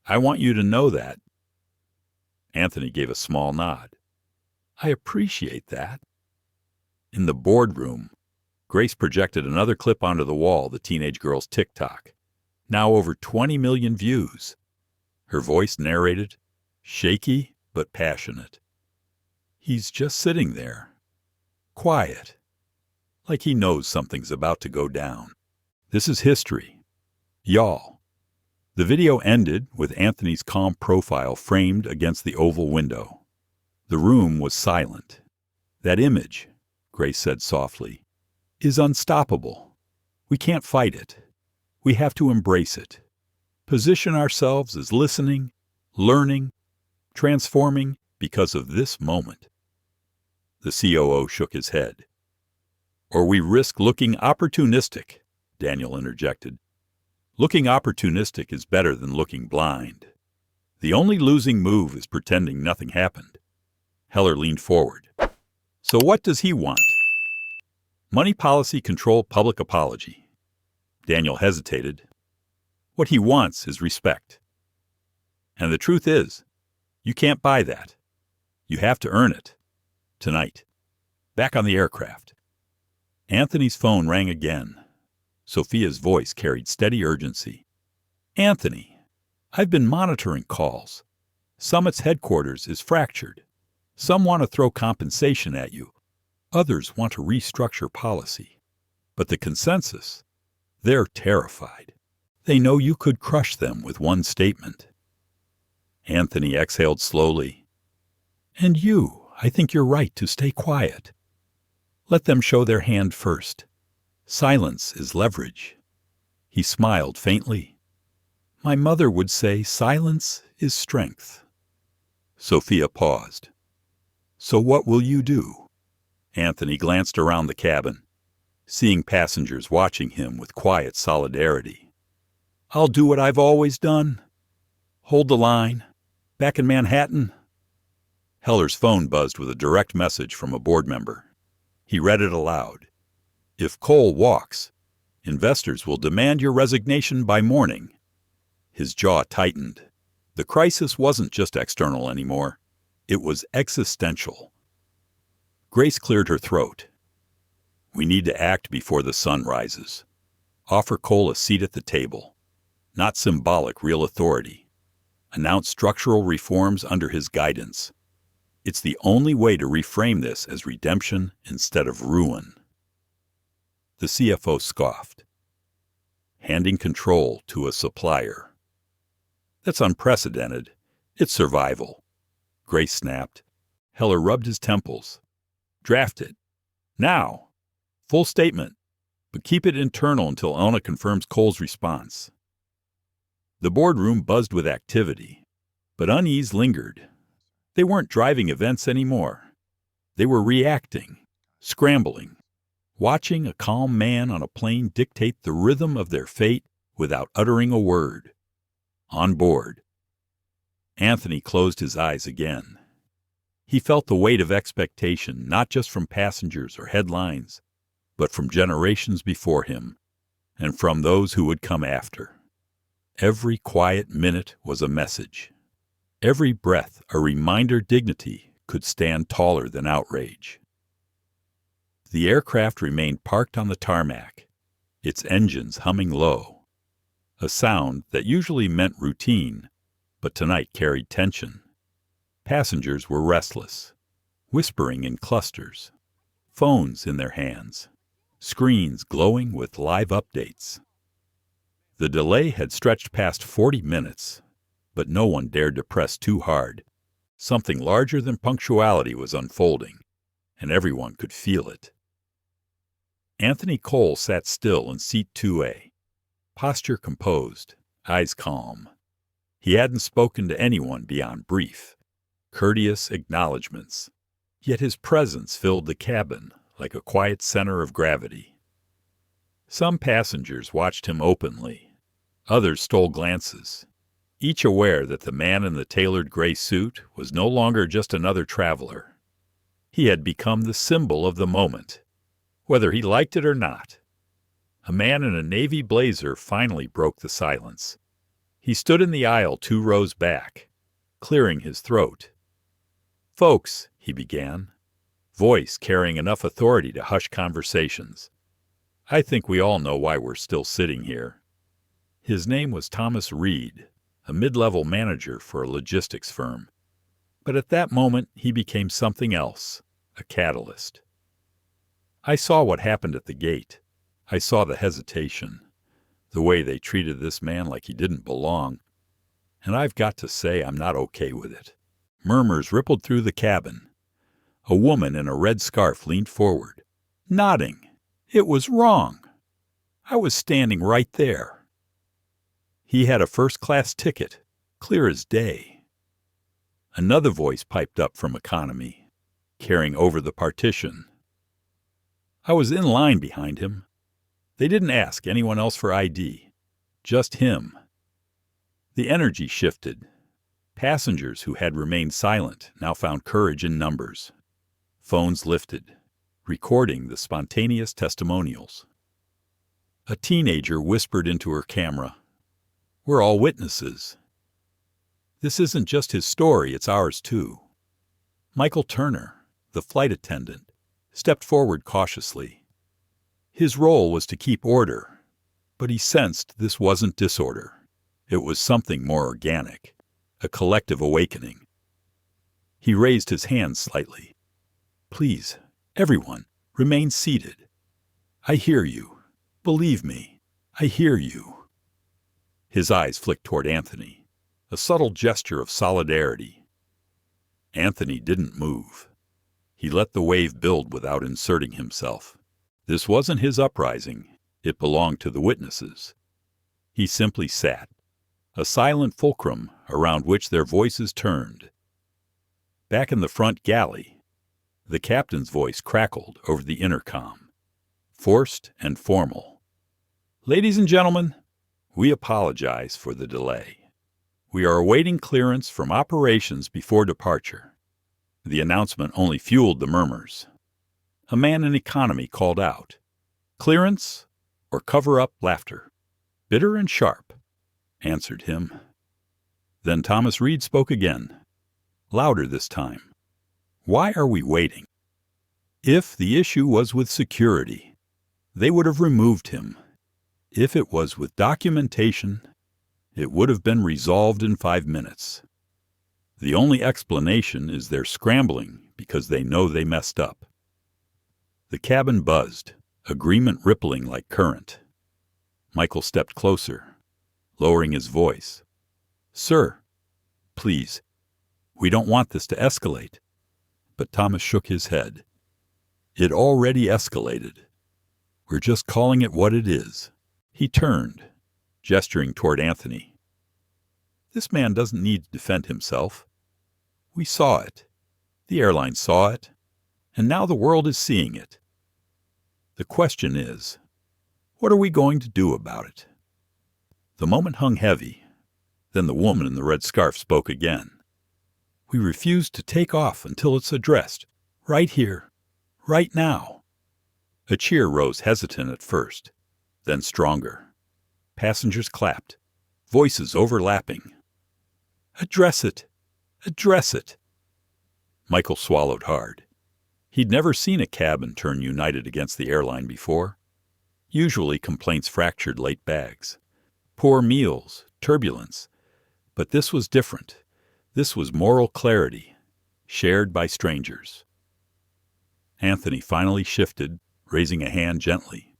I want you to know that." Anthony gave a small nod. "I appreciate that." In the boardroom, Grace projected another clip onto the wall, the teenage girl's TikTok. Now over 20 million views. Her voice narrated, shaky but passionate. He's just sitting there, quiet, like he knows something's about to go down. This is history. Y'all. The video ended with Anthony's calm profile framed against the oval window. The room was silent. "That image," Grace said softly, "is unstoppable. We can't fight it. We have to embrace it. Position ourselves as listening, learning, transforming because of this moment." The COO shook his head. "Or we risk looking opportunistic," Daniel interjected. "Looking opportunistic is better than looking blind. The only losing move is pretending nothing happened." Heller leaned forward. "So what does he want?" "Money policy control, public apology." Daniel hesitated. "What he wants is respect. And the truth is, you can't buy that. You have to earn it. Tonight. Back on the aircraft. Anthony's phone rang again. Sophia's voice carried steady urgency. Anthony, I've been monitoring calls. Summit's headquarters is fractured. Some want to throw compensation at you. Others want to restructure policy. But the consensus, they're terrified. They know you could crush them with one statement. Anthony exhaled slowly. And you, I think you're right to stay quiet. Let them show their hand first. Silence is leverage. He smiled faintly. My mother would say silence is strength. Sophia paused. So what will you do? Anthony glanced around the cabin, seeing passengers watching him with quiet solidarity. I'll do what I've always done. Hold the line. Back in Manhattan. Heller's phone buzzed with a direct message from a board member. He read it aloud. If Cole walks, investors will demand your resignation by morning. His jaw tightened. The crisis wasn't just external anymore. It was existential. Grace cleared her throat. We need to act before the sun rises. Offer Cole a seat at the table. Not symbolic real authority. Announce structural reforms under his guidance. It's the only way to reframe this as redemption instead of ruin. The CFO scoffed. Handing control to a supplier. That's unprecedented. It's survival. Grace snapped. Heller rubbed his temples. Draft it. Now. Full statement. But keep it internal until Ona confirms Cole's response. The boardroom buzzed with activity, but unease lingered. They weren't driving events anymore. They were reacting, scrambling, watching a calm man on a plane dictate the rhythm of their fate without uttering a word. On board. Anthony closed his eyes again. He felt the weight of expectation not just from passengers or headlines, but from generations before him, and from those who would come after. Every quiet minute was a message. Every breath a reminder dignity could stand taller than outrage. The aircraft remained parked on the tarmac, its engines humming low, a sound that usually meant routine, but tonight carried tension. Passengers were restless, whispering in clusters, phones in their hands, screens glowing with live updates. The delay had stretched past 40 minutes, but no one dared to press too hard. Something larger than punctuality was unfolding, and everyone could feel it. Anthony Cole sat still in seat 2A, posture composed, eyes calm. He hadn't spoken to anyone beyond brief, courteous acknowledgments, yet his presence filled the cabin like a quiet center of gravity. Some passengers watched him openly. Others stole glances, each aware that the man in the tailored gray suit was no longer just another traveler. He had become the symbol of the moment, whether he liked it or not. A man in a navy blazer finally broke the silence. He stood in the aisle 2 rows back, clearing his throat. Folks, he began, voice carrying enough authority to hush conversations. I think we all know why we're still sitting here. His name was Thomas Reed, a mid-level manager for a logistics firm. But at that moment, he became something else, a catalyst. I saw what happened at the gate. I saw the hesitation, the way they treated this man like he didn't belong. And I've got to say I'm not okay with it. Murmurs rippled through the cabin. A woman in a red scarf leaned forward, nodding. It was wrong. I was standing right there. He had a first-class ticket, clear as day. Another voice piped up from economy, carrying over the partition. I was in line behind him. They didn't ask anyone else for ID, just him. The energy shifted. Passengers who had remained silent now found courage in numbers. Phones lifted, recording the spontaneous testimonials. A teenager whispered into her camera, "We're all witnesses." This isn't just his story, it's ours too. Michael Turner, the flight attendant, stepped forward cautiously. His role was to keep order, but he sensed this wasn't disorder. It was something more organic, a collective awakening. He raised his hand slightly. Please, everyone, remain seated. I hear you. Believe me, I hear you. His eyes flicked toward Anthony, a subtle gesture of solidarity. Anthony didn't move. He let the wave build without inserting himself. This wasn't his uprising. It belonged to the witnesses. He simply sat, a silent fulcrum around which their voices turned. Back in the front galley, the captain's voice crackled over the intercom, forced and formal. Ladies and gentlemen, we apologize for the delay. We are awaiting clearance from operations before departure. The announcement only fueled the murmurs. A man in economy called out, "Clearance or cover-up laughter?" Bitter and sharp, answered him. Then Thomas Reed spoke again, louder this time. "Why are we waiting? If the issue was with security, they would have removed him. If it was with documentation, it would have been resolved in 5 minutes. The only explanation is they're scrambling because they know they messed up." The cabin buzzed, agreement rippling like current. Michael stepped closer, lowering his voice. "Sir, please, we don't want this to escalate." But Thomas shook his head. "It already escalated. We're just calling it what it is." He turned, gesturing toward Anthony. "This man doesn't need to defend himself. We saw it. The airline saw it. And now the world is seeing it. The question is, what are we going to do about it?" The moment hung heavy. Then the woman in the red scarf spoke again. "We refuse to take off until it's addressed, right here, right now." A cheer rose, hesitant at first, then stronger. Passengers clapped, voices overlapping. "Address it! Address it!" Michael swallowed hard. He'd never seen a cabin turn united against the airline before. Usually complaints fractured late bags, poor meals, turbulence. But this was different. This was moral clarity, shared by strangers. Anthony finally shifted, raising a hand gently.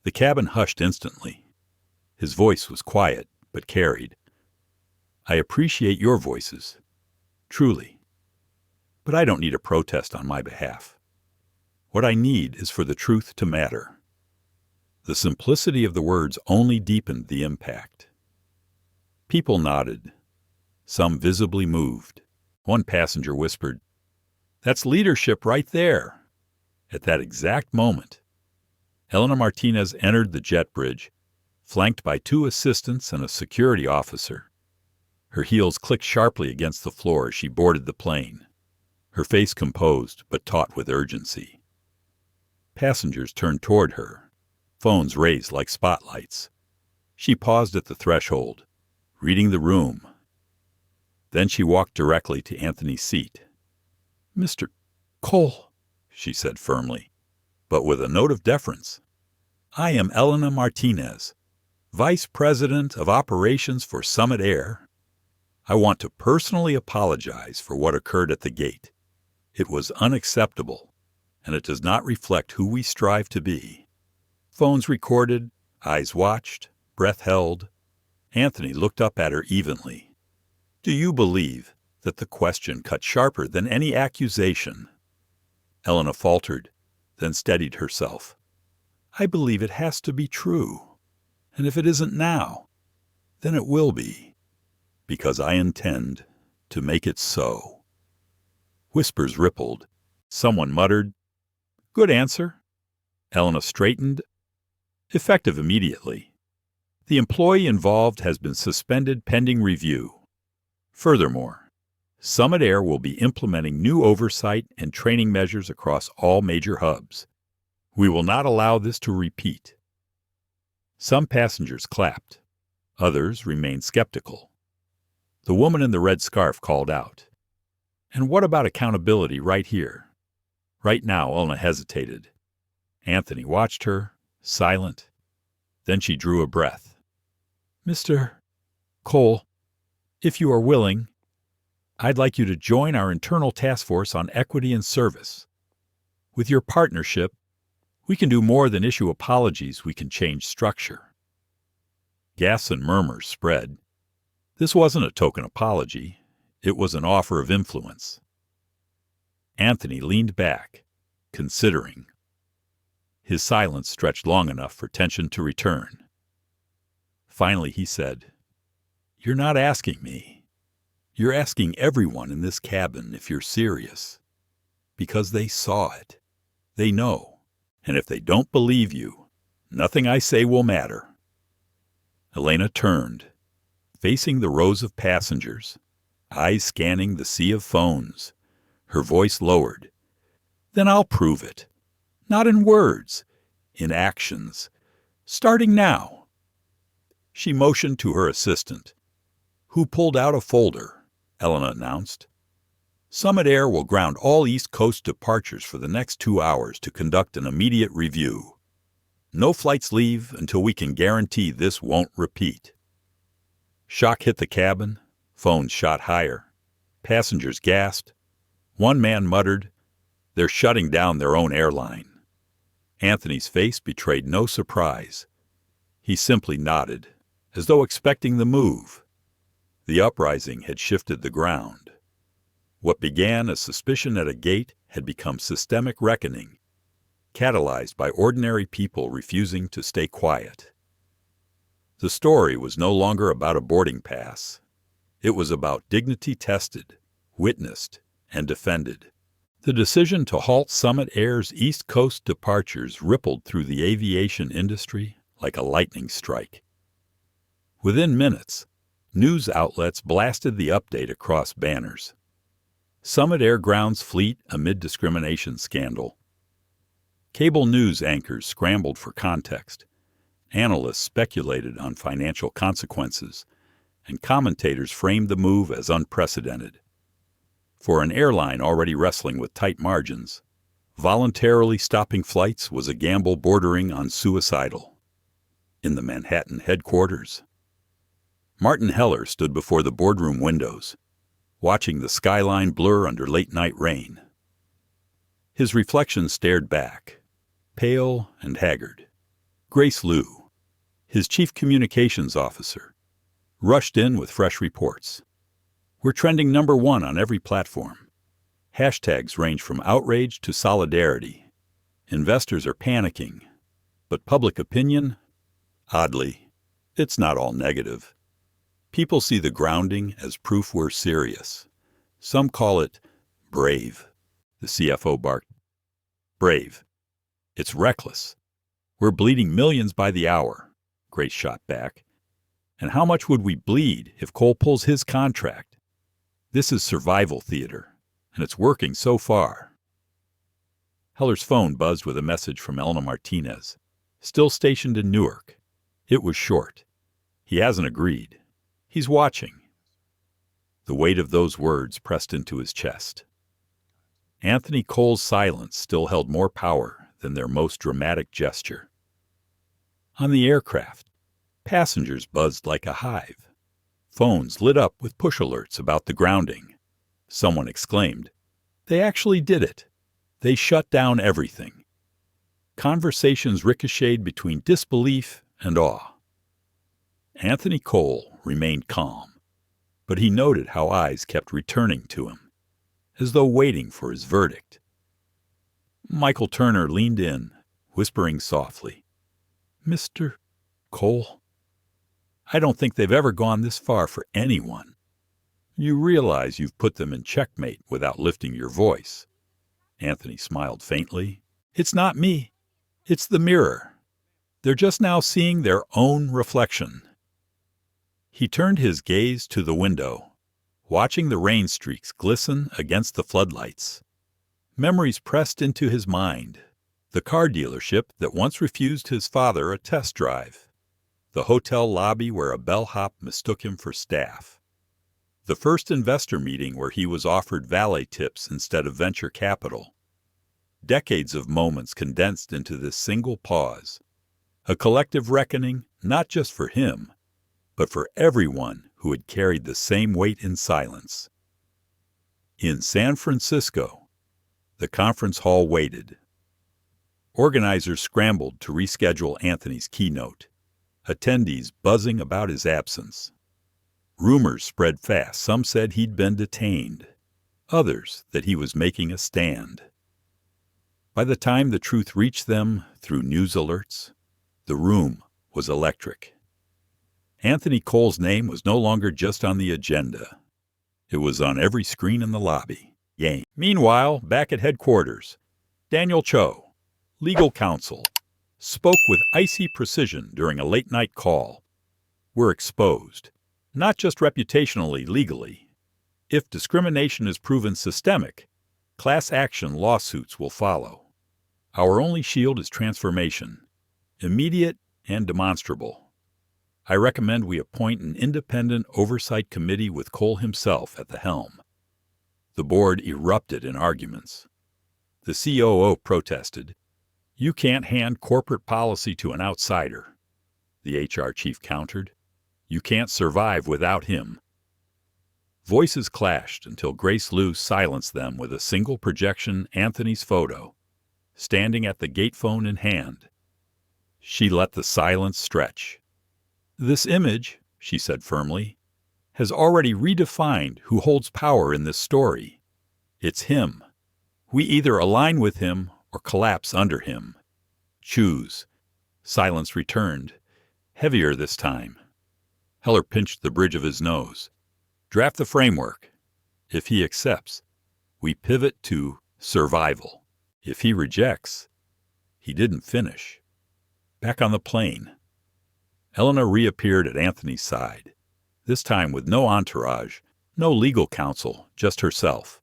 The cabin hushed instantly. His voice was quiet, but carried. "I appreciate your voices, truly. But I don't need a protest on my behalf. What I need is for the truth to matter." The simplicity of the words only deepened the impact. People nodded, some visibly moved. One passenger whispered, "That's leadership right there." At that exact moment, Elena Martinez entered the jet bridge, flanked by 2 assistants and a security officer. Her heels clicked sharply against the floor as she boarded the plane, her face composed but taut with urgency. Passengers turned toward her, phones raised like spotlights. She paused at the threshold, reading the room. Then she walked directly to Anthony's seat. "Mr. Cole," she said firmly, but with a note of deference. "I am Elena Martinez, Vice President of Operations for Summit Air. I want to personally apologize for what occurred at the gate. It was unacceptable, and it does not reflect who we strive to be." Phones recorded, eyes watched, breath held. Anthony looked up at her evenly. "Do you believe that the question cut sharper than any accusation?" Elena faltered, then steadied herself. "I believe it has to be true. And if it isn't now, then it will be. Because I intend to make it so." Whispers rippled. Someone muttered, "Good answer." Elena straightened. "Effective immediately. The employee involved has been suspended pending review. Furthermore, Summit Air will be implementing new oversight and training measures across all major hubs. We will not allow this to repeat." Some passengers clapped. Others remained skeptical. The woman in the red scarf called out. And what about accountability right here? Right now, Elena hesitated. Anthony watched her, silent. Then she drew a breath. Mr. Cole, if you are willing, I'd like you to join our internal task force on equity and service. With your partnership, we can do more than issue apologies, we can change structure. Gasps and murmurs spread. This wasn't a token apology. It was an offer of influence. Anthony leaned back, considering. His silence stretched long enough for tension to return. Finally, he said, "You're not asking me. You're asking everyone in this cabin if you're serious. Because they saw it. They know. And if they don't believe you, nothing I say will matter." Elena turned, facing the rows of passengers, eyes scanning the sea of phones, her voice lowered. "Then I'll prove it. Not in words, in actions. Starting now." She motioned to her assistant, who pulled out a folder. Elena announced. "Summit Air will ground all East Coast departures for the next 2 hours to conduct an immediate review. No flights leave until we can guarantee this won't repeat." Shock hit the cabin. Phones shot higher. Passengers gasped. One man muttered, "They're shutting down their own airline." Anthony's face betrayed no surprise. He simply nodded, as though expecting the move. The uprising had shifted the ground. What began as suspicion at a gate had become systemic reckoning, catalyzed by ordinary people refusing to stay quiet. The story was no longer about a boarding pass. It was about dignity tested, witnessed, and defended. The decision to halt Summit Air's East Coast departures rippled through the aviation industry like a lightning strike. Within minutes, news outlets blasted the update across banners. Summit Air grounds fleet amid discrimination scandal. Cable news anchors scrambled for context. Analysts speculated on financial consequences, and commentators framed the move as unprecedented. For an airline already wrestling with tight margins, voluntarily stopping flights was a gamble bordering on suicidal. In the Manhattan headquarters, Martin Heller stood before the boardroom windows, watching the skyline blur under late-night rain. His reflection stared back, pale and haggard. Grace Liu, his chief communications officer, rushed in with fresh reports. "We're trending #1 on every platform. Hashtags range from outrage to solidarity. Investors are panicking. But public opinion? Oddly, it's not all negative. People see the grounding as proof we're serious. Some call it brave," the CFO barked. "Brave. It's reckless. We're bleeding millions by the hour," Grace shot back. "And how much would we bleed if Cole pulls his contract? This is survival theater, and it's working so far." Heller's phone buzzed with a message from Elena Martinez, still stationed in Newark. It was short. "He hasn't agreed. He's watching." The weight of those words pressed into his chest. Anthony Cole's silence still held more power than their most dramatic gesture. On the aircraft, passengers buzzed like a hive. Phones lit up with push alerts about the grounding. Someone exclaimed, "They actually did it. They shut down everything." Conversations ricocheted between disbelief and awe. Anthony Cole remained calm, but he noted how eyes kept returning to him, as though waiting for his verdict. Michael Turner leaned in, whispering softly, "Mr. Cole, I don't think they've ever gone this far for anyone. You realize you've put them in checkmate without lifting your voice." Anthony smiled faintly. "It's not me. It's the mirror. They're just now seeing their own reflection." He turned his gaze to the window, watching the rain streaks glisten against the floodlights. Memories pressed into his mind. The car dealership that once refused his father a test drive. The hotel lobby where a bellhop mistook him for staff. The first investor meeting where he was offered valet tips instead of venture capital. Decades of moments condensed into this single pause. A collective reckoning, not just for him, but for everyone who had carried the same weight in silence. In San Francisco, the conference hall waited. Organizers scrambled to reschedule Anthony's keynote, attendees buzzing about his absence. Rumors spread fast. Some said he'd been detained, others that he was making a stand. By the time the truth reached them through news alerts, the room was electric. Anthony Cole's name was no longer just on the agenda. It was on every screen in the lobby. Yay. Meanwhile, back at headquarters, Daniel Cho, legal counsel, spoke with icy precision during a late-night call. We're exposed, not just reputationally, legally. If discrimination is proven systemic, class action lawsuits will follow. Our only shield is transformation, immediate and demonstrable. I recommend we appoint an independent oversight committee with Cole himself at the helm. The board erupted in arguments. The COO protested. You can't hand corporate policy to an outsider. The HR chief countered. You can't survive without him. Voices clashed until Grace Liu silenced them with a single projection Anthony's photo, standing at the gate phone in hand. She let the silence stretch. This image, she said firmly, has already redefined who holds power in this story. It's him. We either align with him or collapse under him. Choose. Silence returned, heavier this time. Heller pinched the bridge of his nose. Draft the framework. If he accepts, we pivot to survival. If he rejects, he didn't finish. Back on the plane, Elena reappeared at Anthony's side, this time with no entourage, no legal counsel, just herself.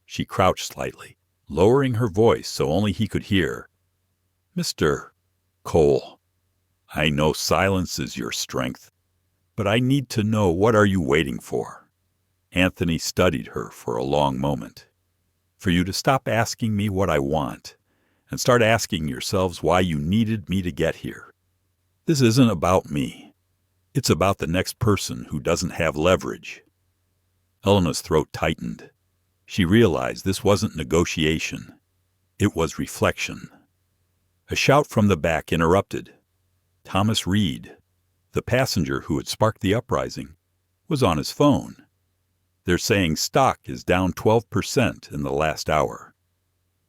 She crouched slightly, lowering her voice so only he could hear. Mr. Cole, I know silence is your strength, but I need to know, what are you waiting for? Anthony studied her for a long moment. For you to stop asking me what I want and start asking yourselves why you needed me to get here. This isn't about me. It's about the next person who doesn't have leverage. Elena's throat tightened. She realized this wasn't negotiation. It was reflection. A shout from the back interrupted. Thomas Reed, the passenger who had sparked the uprising, was on his phone. They're saying stock is down 12% in the last hour.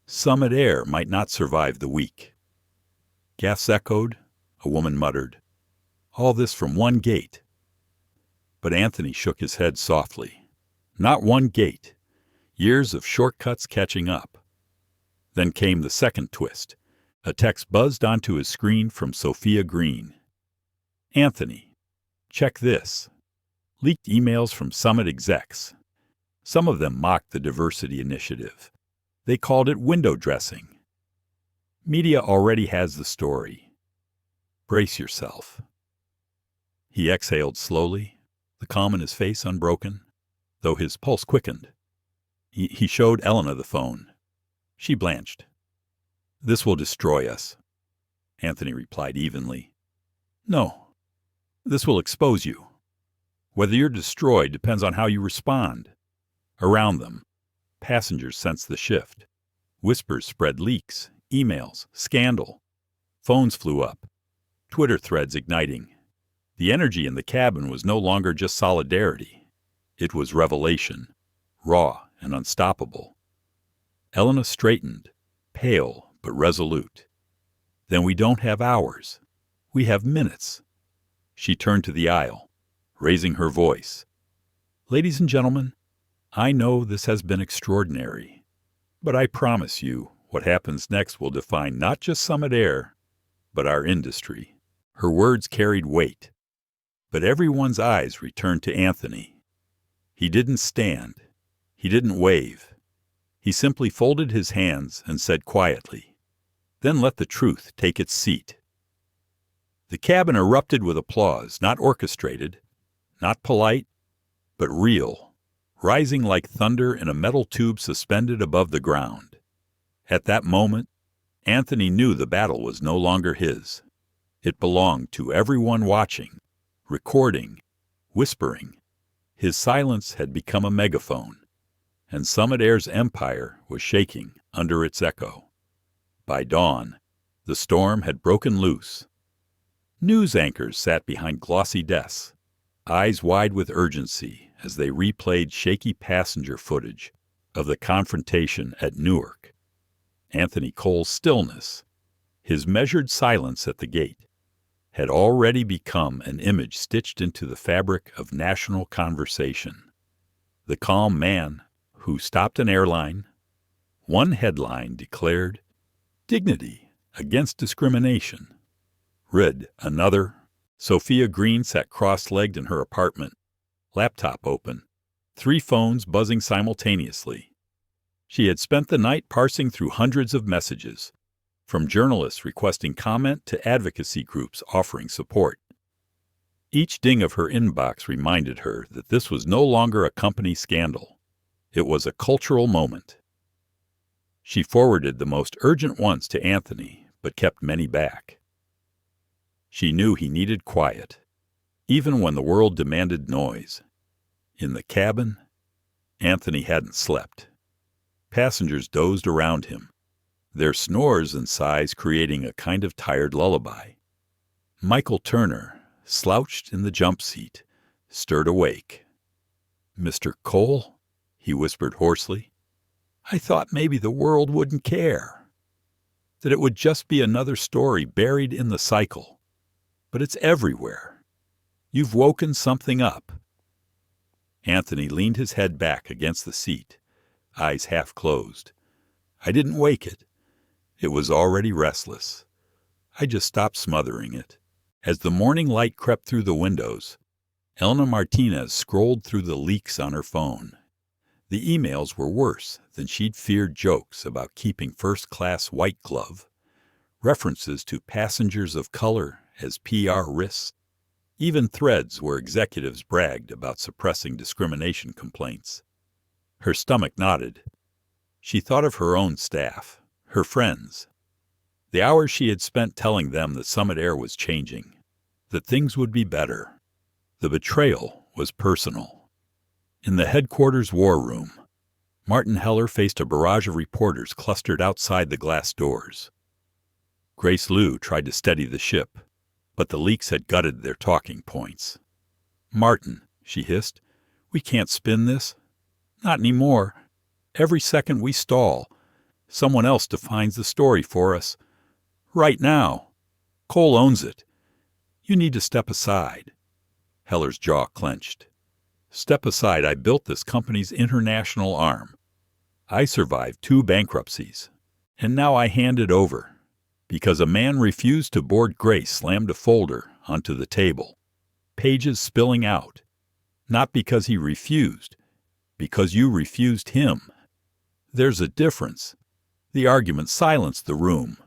Summit Air might not survive the week. Gas echoed. A woman muttered. All this from one gate. But Anthony shook his head softly. Not one gate. Years of shortcuts catching up. Then came the second twist. A text buzzed onto his screen from Sophia Green. Anthony, check this. Leaked emails from Summit execs. Some of them mocked the diversity initiative. They called it window dressing. Media already has the story. Brace yourself. He exhaled slowly, the calm in his face unbroken, though his pulse quickened. He showed Elena the phone. She blanched. This will destroy us, Anthony replied evenly. No, this will expose you. Whether you're destroyed depends on how you respond. Around them, passengers sensed the shift. Whispers spread, leaks, emails, scandal. Phones flew up. Twitter threads igniting. The energy in the cabin was no longer just solidarity. It was revelation, raw and unstoppable. Elena straightened, pale but resolute. Then we don't have hours. We have minutes. She turned to the aisle, raising her voice. Ladies and gentlemen, I know this has been extraordinary, but I promise you what happens next will define not just Summit Air, but our industry. Her words carried weight, but everyone's eyes returned to Anthony. He didn't stand. He didn't wave. He simply folded his hands and said quietly, "Then let the truth take its seat." The cabin erupted with applause, not orchestrated, not polite, but real, rising like thunder in a metal tube suspended above the ground. At that moment, Anthony knew the battle was no longer his. It belonged to everyone watching, recording, whispering. His silence had become a megaphone, and Summit Air's empire was shaking under its echo. By dawn, the storm had broken loose. News anchors sat behind glossy desks, eyes wide with urgency as they replayed shaky passenger footage of the confrontation at Newark. Anthony Cole's stillness, his measured silence at the gate, had already become an image stitched into the fabric of national conversation. The calm man who stopped an airline. One headline declared, "Dignity against discrimination." Read another. Sophia Green sat cross-legged in her apartment, laptop open, 3 phones buzzing simultaneously. She had spent the night parsing through hundreds of messages, from journalists requesting comment to advocacy groups offering support. Each ding of her inbox reminded her that this was no longer a company scandal. It was a cultural moment. She forwarded the most urgent ones to Anthony, but kept many back. She knew he needed quiet, even when the world demanded noise. In the cabin, Anthony hadn't slept. Passengers dozed around him, their snores and sighs creating a kind of tired lullaby. Michael Turner, slouched in the jump seat, stirred awake. "Mr. Cole," he whispered hoarsely, "I thought maybe the world wouldn't care, that it would just be another story buried in the cycle. But it's everywhere. You've woken something up." Anthony leaned his head back against the seat, eyes half closed. "I didn't wake it. It was already restless. I just stopped smothering it." As the morning light crept through the windows, Elena Martinez scrolled through the leaks on her phone. The emails were worse than she'd feared. Jokes about keeping first-class white glove, references to passengers of color as PR risks, even threads where executives bragged about suppressing discrimination complaints. Her stomach knotted. She thought of her own staff, her friends, the hours she had spent telling them that Summit Air was changing, that things would be better. The betrayal was personal. In the headquarters war room, Martin Heller faced a barrage of reporters clustered outside the glass doors. Grace Liu tried to steady the ship, but the leaks had gutted their talking points. "Martin," she hissed, "we can't spin this. Not anymore. Every second we stall, someone else defines the story for us. Right now. Cole owns it. You need to step aside." Heller's jaw clenched. "Step aside. I built this company's international arm. I survived 2 bankruptcies, and now I hand it over because a man refused to board Grace slammed a folder onto the table, pages spilling out. Not because he refused, because you refused him. There's a difference." The argument silenced the room.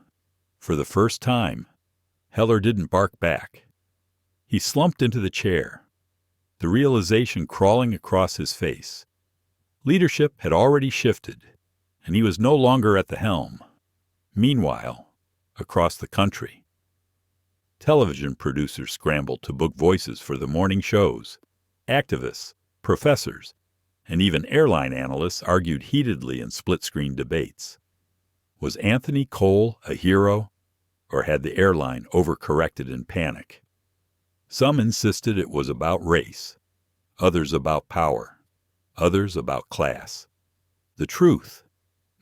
For the first time, Heller didn't bark back. He slumped into the chair, the realization crawling across his face. Leadership had already shifted, and he was no longer at the helm. Meanwhile, across the country, television producers scrambled to book voices for the morning shows. Activists, professors, and even airline analysts argued heatedly in split-screen debates. Was Anthony Cole a hero, or had the airline overcorrected in panic? Some insisted it was about race, others about power, others about class. The truth,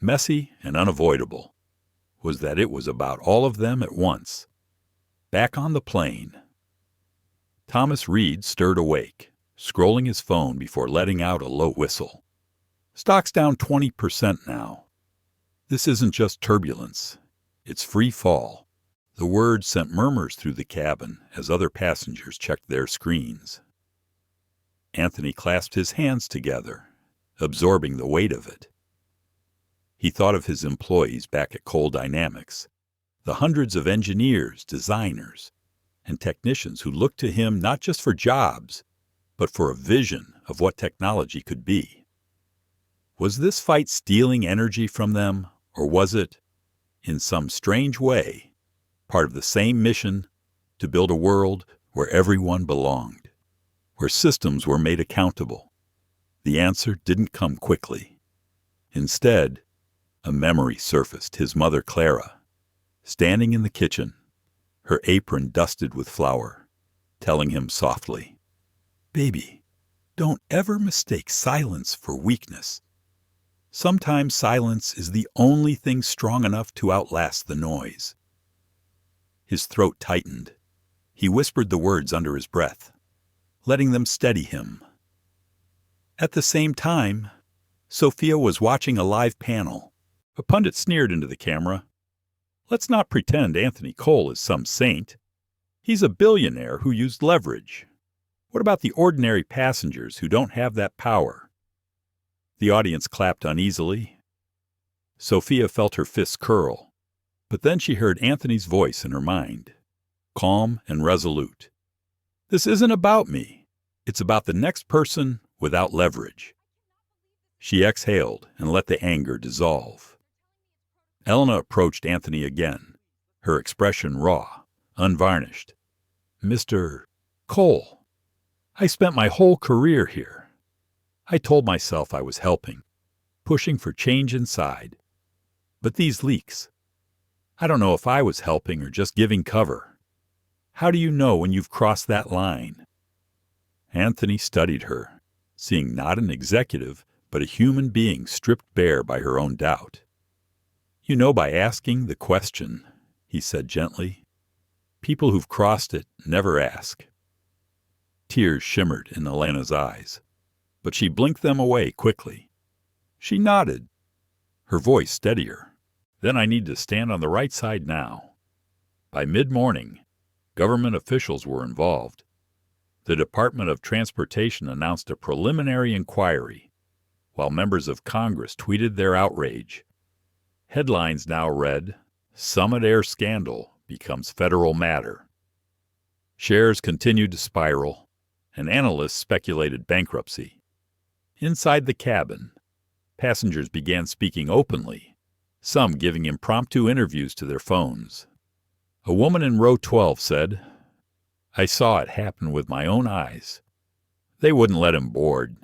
messy and unavoidable, was that it was about all of them at once. Back on the plane, Thomas Reed stirred awake, scrolling his phone before letting out a low whistle. "Stock's down 20% now. This isn't just turbulence. It's free fall." The word sent murmurs through the cabin as other passengers checked their screens. Anthony clasped his hands together, absorbing the weight of it. He thought of his employees back at Cole Dynamics, the hundreds of engineers, designers, and technicians who looked to him not just for jobs, but for a vision of what technology could be. Was this fight stealing energy from them, or was it, in some strange way, part of the same mission to build a world where everyone belonged, where systems were made accountable? The answer didn't come quickly. Instead, a memory surfaced: his mother, Clara, standing in the kitchen, her apron dusted with flour, telling him softly, "Baby, don't ever mistake silence for weakness. Sometimes silence is the only thing strong enough to outlast the noise." His throat tightened. He whispered the words under his breath, letting them steady him. At the same time, Sophia was watching a live panel. A pundit sneered into the camera. "Let's not pretend Anthony Cole is some saint. He's a billionaire who used leverage. What about the ordinary passengers who don't have that power?" The audience clapped uneasily. Sophia felt her fists curl, but then she heard Anthony's voice in her mind, calm and resolute. "This isn't about me. It's about the next person without leverage." She exhaled and let the anger dissolve. Elena approached Anthony again, her expression raw, unvarnished. "Mr. Cole, I spent my whole career here. I told myself I was helping, pushing for change inside. But these leaks, I don't know if I was helping or just giving cover. How do you know when you've crossed that line?" Anthony studied her, seeing not an executive, but a human being stripped bare by her own doubt. "You know by asking the question," he said gently. "People who've crossed it never ask." Tears shimmered in Elena's eyes, but she blinked them away quickly. She nodded, her voice steadier. "Then I need to stand on the right side now." By mid-morning, government officials were involved. The Department of Transportation announced a preliminary inquiry, while members of Congress tweeted their outrage. Headlines now read, "Summit Air Scandal Becomes Federal Matter." Shares continued to spiral, and analysts speculated bankruptcy. Inside the cabin, passengers began speaking openly, some giving impromptu interviews to their phones. A woman in row 12 said, "I saw it happen with my own eyes. They wouldn't let him board,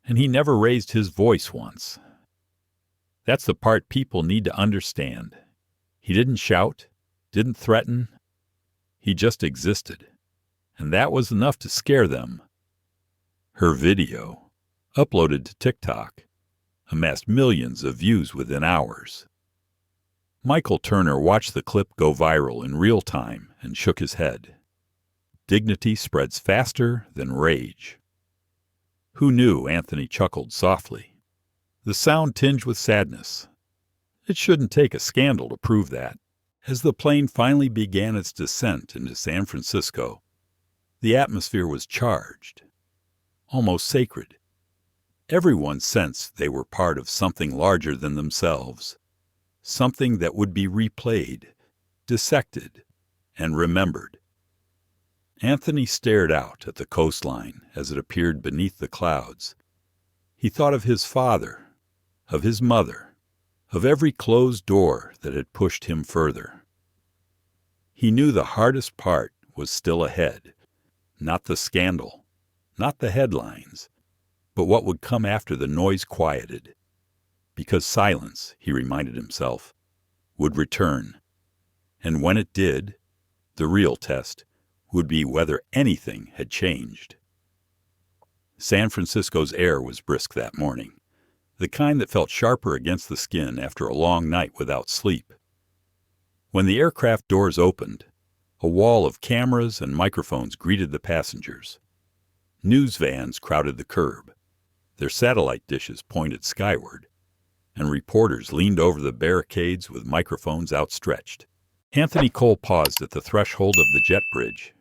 and he never raised his voice once." That's the part people need to understand. He didn't shout, didn't threaten. He just existed, and that was enough to scare them. Her video, uploaded to TikTok, amassed millions of views within hours. Michael Turner watched the clip go viral in real time and shook his head. Dignity spreads faster than rage. "Who knew?" Anthony chuckled softly, the sound tinged with sadness. It shouldn't take a scandal to prove that. As the plane finally began its descent into San Francisco, the atmosphere was charged, almost sacred. Everyone sensed they were part of something larger than themselves, something that would be replayed, dissected, and remembered. Anthony stared out at the coastline as it appeared beneath the clouds. He thought of his father, of his mother, of every closed door that had pushed him further. He knew the hardest part was still ahead, not the scandal, not the headlines, but what would come after the noise quieted. Because silence, he reminded himself, would return. And when it did, the real test would be whether anything had changed. San Francisco's air was brisk that morning, the kind that felt sharper against the skin after a long night without sleep. When the aircraft doors opened, a wall of cameras and microphones greeted the passengers. News vans crowded the curb, their satellite dishes pointed skyward, and reporters leaned over the barricades with microphones outstretched. Anthony Cole paused at the threshold of the jet bridge.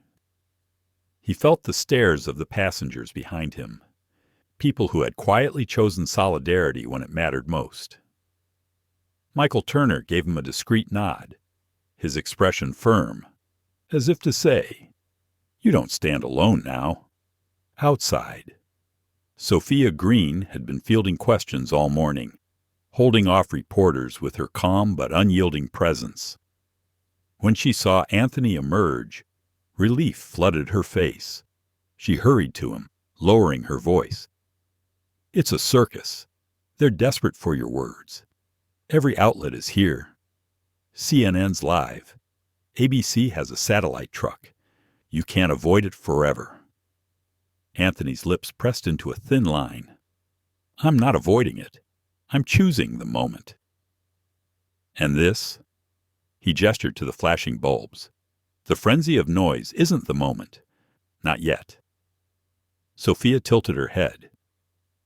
He felt the stares of the passengers behind him, people who had quietly chosen solidarity when it mattered most. Michael Turner gave him a discreet nod, his expression firm, as if to say, "You don't stand alone now." Outside, Sophia Green had been fielding questions all morning, holding off reporters with her calm but unyielding presence. When she saw Anthony emerge, relief flooded her face. She hurried to him, lowering her voice. "It's a circus. They're desperate for your words. Every outlet is here. CNN's live. ABC has a satellite truck. You can't avoid it forever." Anthony's lips pressed into a thin line. "I'm not avoiding it. I'm choosing the moment." "And this?" He gestured to the flashing bulbs. "The frenzy of noise isn't the moment. Not yet." Sophia tilted her head.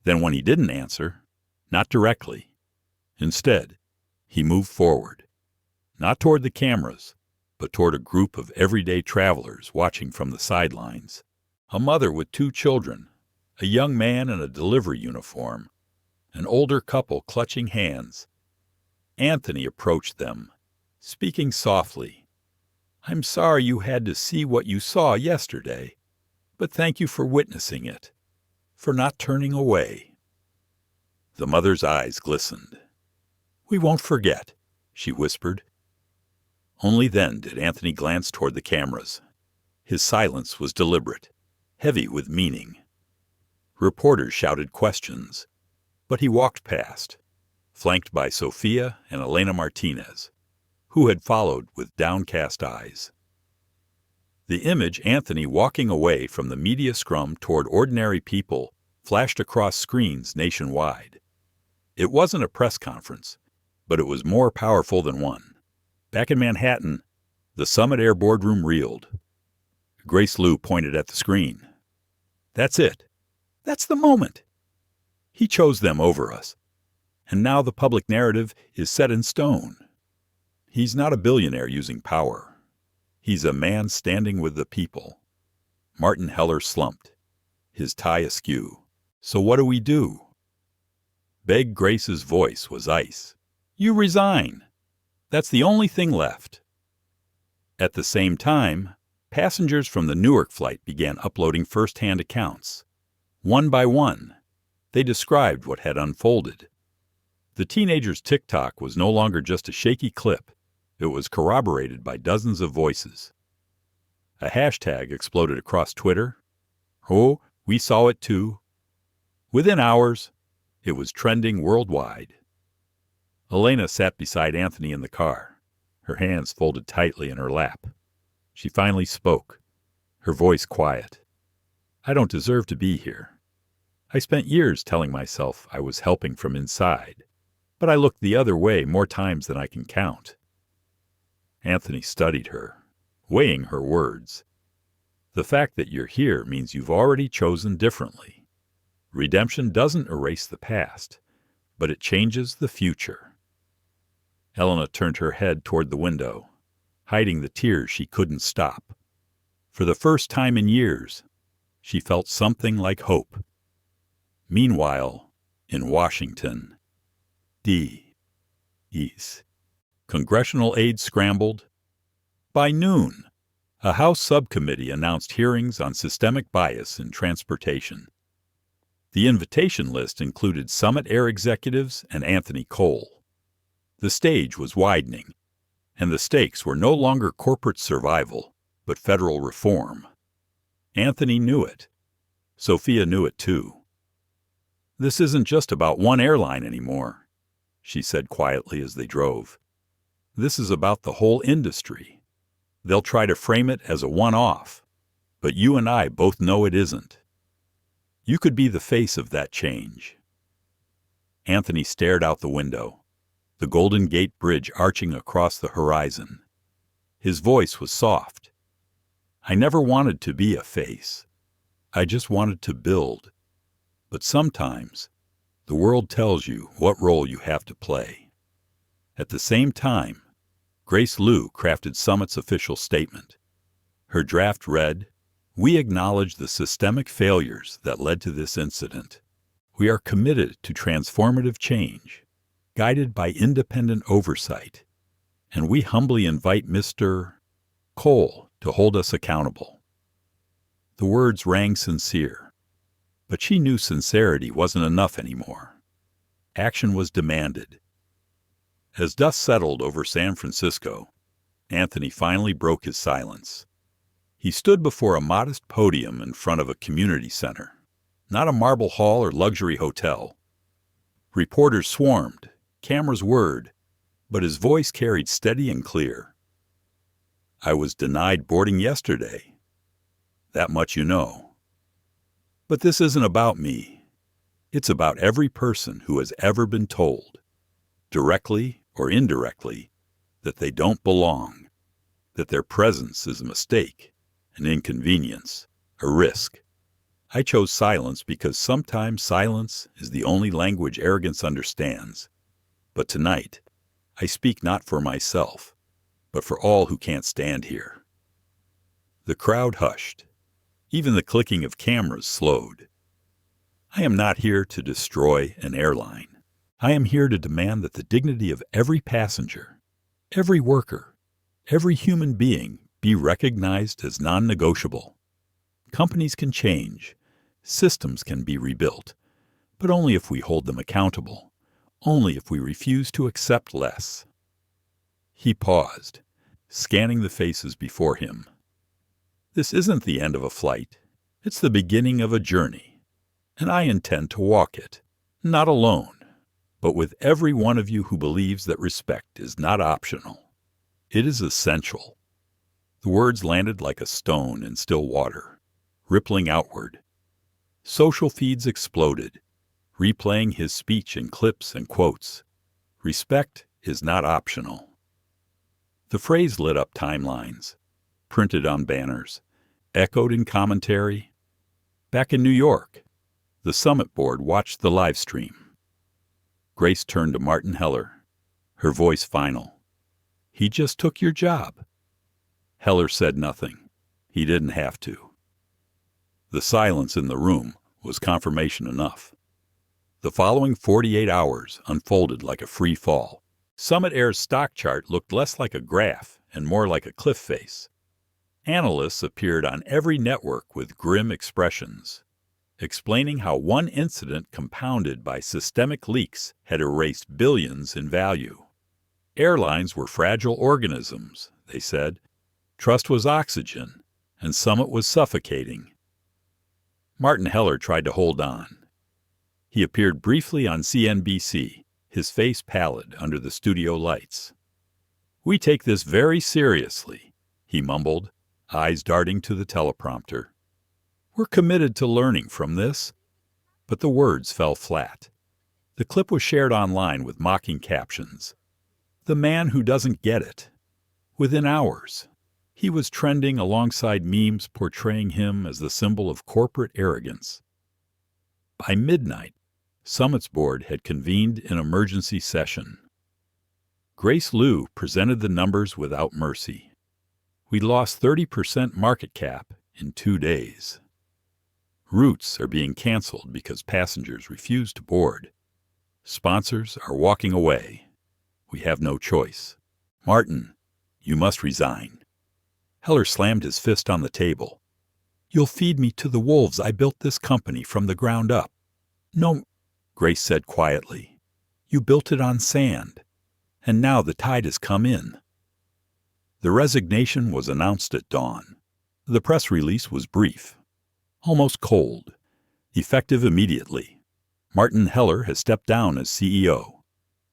Then when he didn't answer, not directly. Instead, he moved forward, not toward the cameras, but toward a group of everyday travelers watching from the sidelines. A mother with 2 children, a young man in a delivery uniform, an older couple clutching hands. Anthony approached them, speaking softly. "I'm sorry you had to see what you saw yesterday, but thank you for witnessing it, for not turning away." The mother's eyes glistened. "We won't forget," she whispered. Only then did Anthony glance toward the cameras. His silence was deliberate, heavy with meaning. Reporters shouted questions, but he walked past, flanked by Sophia and Elena Martinez, who had followed with downcast eyes. The image Anthony walking away from the media scrum toward ordinary people flashed across screens nationwide. It wasn't a press conference, but it was more powerful than one. Back in Manhattan, the Summit Air boardroom reeled. Grace Liu pointed at the screen. "That's it. That's the moment. He chose them over us. And now the public narrative is set in stone. He's not a billionaire using power. He's a man standing with the people." Martin Heller slumped, his tie askew. "So what do we do?" Beg Grace's voice was ice. "You resign. That's the only thing left." At the same time, passengers from the Newark flight began uploading first-hand accounts. One by one, they described what had unfolded. The teenager's TikTok was no longer just a shaky clip. It was corroborated by dozens of voices. A hashtag exploded across Twitter. "Oh, we saw it too." Within hours, it was trending worldwide. Elena sat beside Anthony in the car, her hands folded tightly in her lap. She finally spoke, her voice quiet. "I don't deserve to be here. I spent years telling myself I was helping from inside, but I looked the other way more times than I can count." Anthony studied her, weighing her words. "The fact that you're here means you've already chosen differently. Redemption doesn't erase the past, but it changes the future." Elena turned her head toward the window, hiding the tears she couldn't stop. For the first time in years, she felt something like hope. Meanwhile, in Washington, D.C. Congressional aides scrambled. By noon, a House subcommittee announced hearings on systemic bias in transportation. The invitation list included Summit Air executives and Anthony Cole. The stage was widening, and the stakes were no longer corporate survival, but federal reform. Anthony knew it. Sophia knew it too. "This isn't just about one airline anymore," she said quietly as they drove. "This is about the whole industry. They'll try to frame it as a one-off, but you and I both know it isn't. You could be the face of that change." Anthony stared out the window, the Golden Gate Bridge arching across the horizon. His voice was soft. "I never wanted to be a face. I just wanted to build. But sometimes, the world tells you what role you have to play." At the same time, Grace Liu crafted Summit's official statement. Her draft read, "We acknowledge the systemic failures that led to this incident. We are committed to transformative change, guided by independent oversight, and we humbly invite Mr. Cole to hold us accountable." The words rang sincere, But she knew sincerity wasn't enough anymore. Action was demanded. As dust settled over San Francisco, Anthony finally broke his silence. He stood before a modest podium in front of a community center, not a marble hall or luxury hotel. Reporters swarmed, cameras whirred, but his voice carried steady and clear. I was denied boarding yesterday. That much you know. But this isn't about me. It's about every person who has ever been told, directly or indirectly, that they don't belong, that their presence is a mistake, an inconvenience, a risk. I chose silence because sometimes silence is the only language arrogance understands. But tonight, I speak not for myself, but for all who can't stand here. The crowd hushed. Even the clicking of cameras slowed. I am not here to destroy an airline. I am here to demand that the dignity of every passenger, every worker, every human being be recognized as non-negotiable. Companies can change, systems can be rebuilt, but only if we hold them accountable, only if we refuse to accept less. He paused, scanning the faces before him. This isn't the end of a flight. It's the beginning of a journey, and I intend to walk it, not alone, but with every one of you who believes that respect is not optional. It is essential. The words landed like a stone in still water, rippling outward. Social feeds exploded, replaying his speech in clips and quotes. Respect is not optional. The phrase lit up timelines, printed on banners, echoed in commentary. Back in New York, the summit board watched the live stream. Grace turned to Martin Heller, her voice final. He just took your job. Heller said nothing. He didn't have to. The silence in the room was confirmation enough. The following 48 hours unfolded like a free fall. Summit Air's stock chart looked less like a graph and more like a cliff face. Analysts appeared on every network with grim expressions, explaining how one incident compounded by systemic leaks had erased billions in value. Airlines were fragile organisms, they said. Trust was oxygen, and Summit was suffocating. Martin Heller tried to hold on. He appeared briefly on CNBC, his face pallid under the studio lights. We take this very seriously, he mumbled, eyes darting to the teleprompter. We're committed to learning from this. But the words fell flat. The clip was shared online with mocking captions. The man who doesn't get it. Within hours, he was trending alongside memes portraying him as the symbol of corporate arrogance. By midnight, Summit's board had convened an emergency session. Grace Liu presented the numbers without mercy. We lost 30% market cap in 2 days. Routes are being canceled because passengers refuse to board. Sponsors are walking away. We have no choice. Martin, you must resign. Heller slammed his fist on the table. You'll feed me to the wolves. I built this company from the ground up. No, Grace said quietly. You built it on sand, and now the tide has come in. The resignation was announced at dawn. The press release was brief, almost cold, effective immediately. Martin Heller has stepped down as CEO.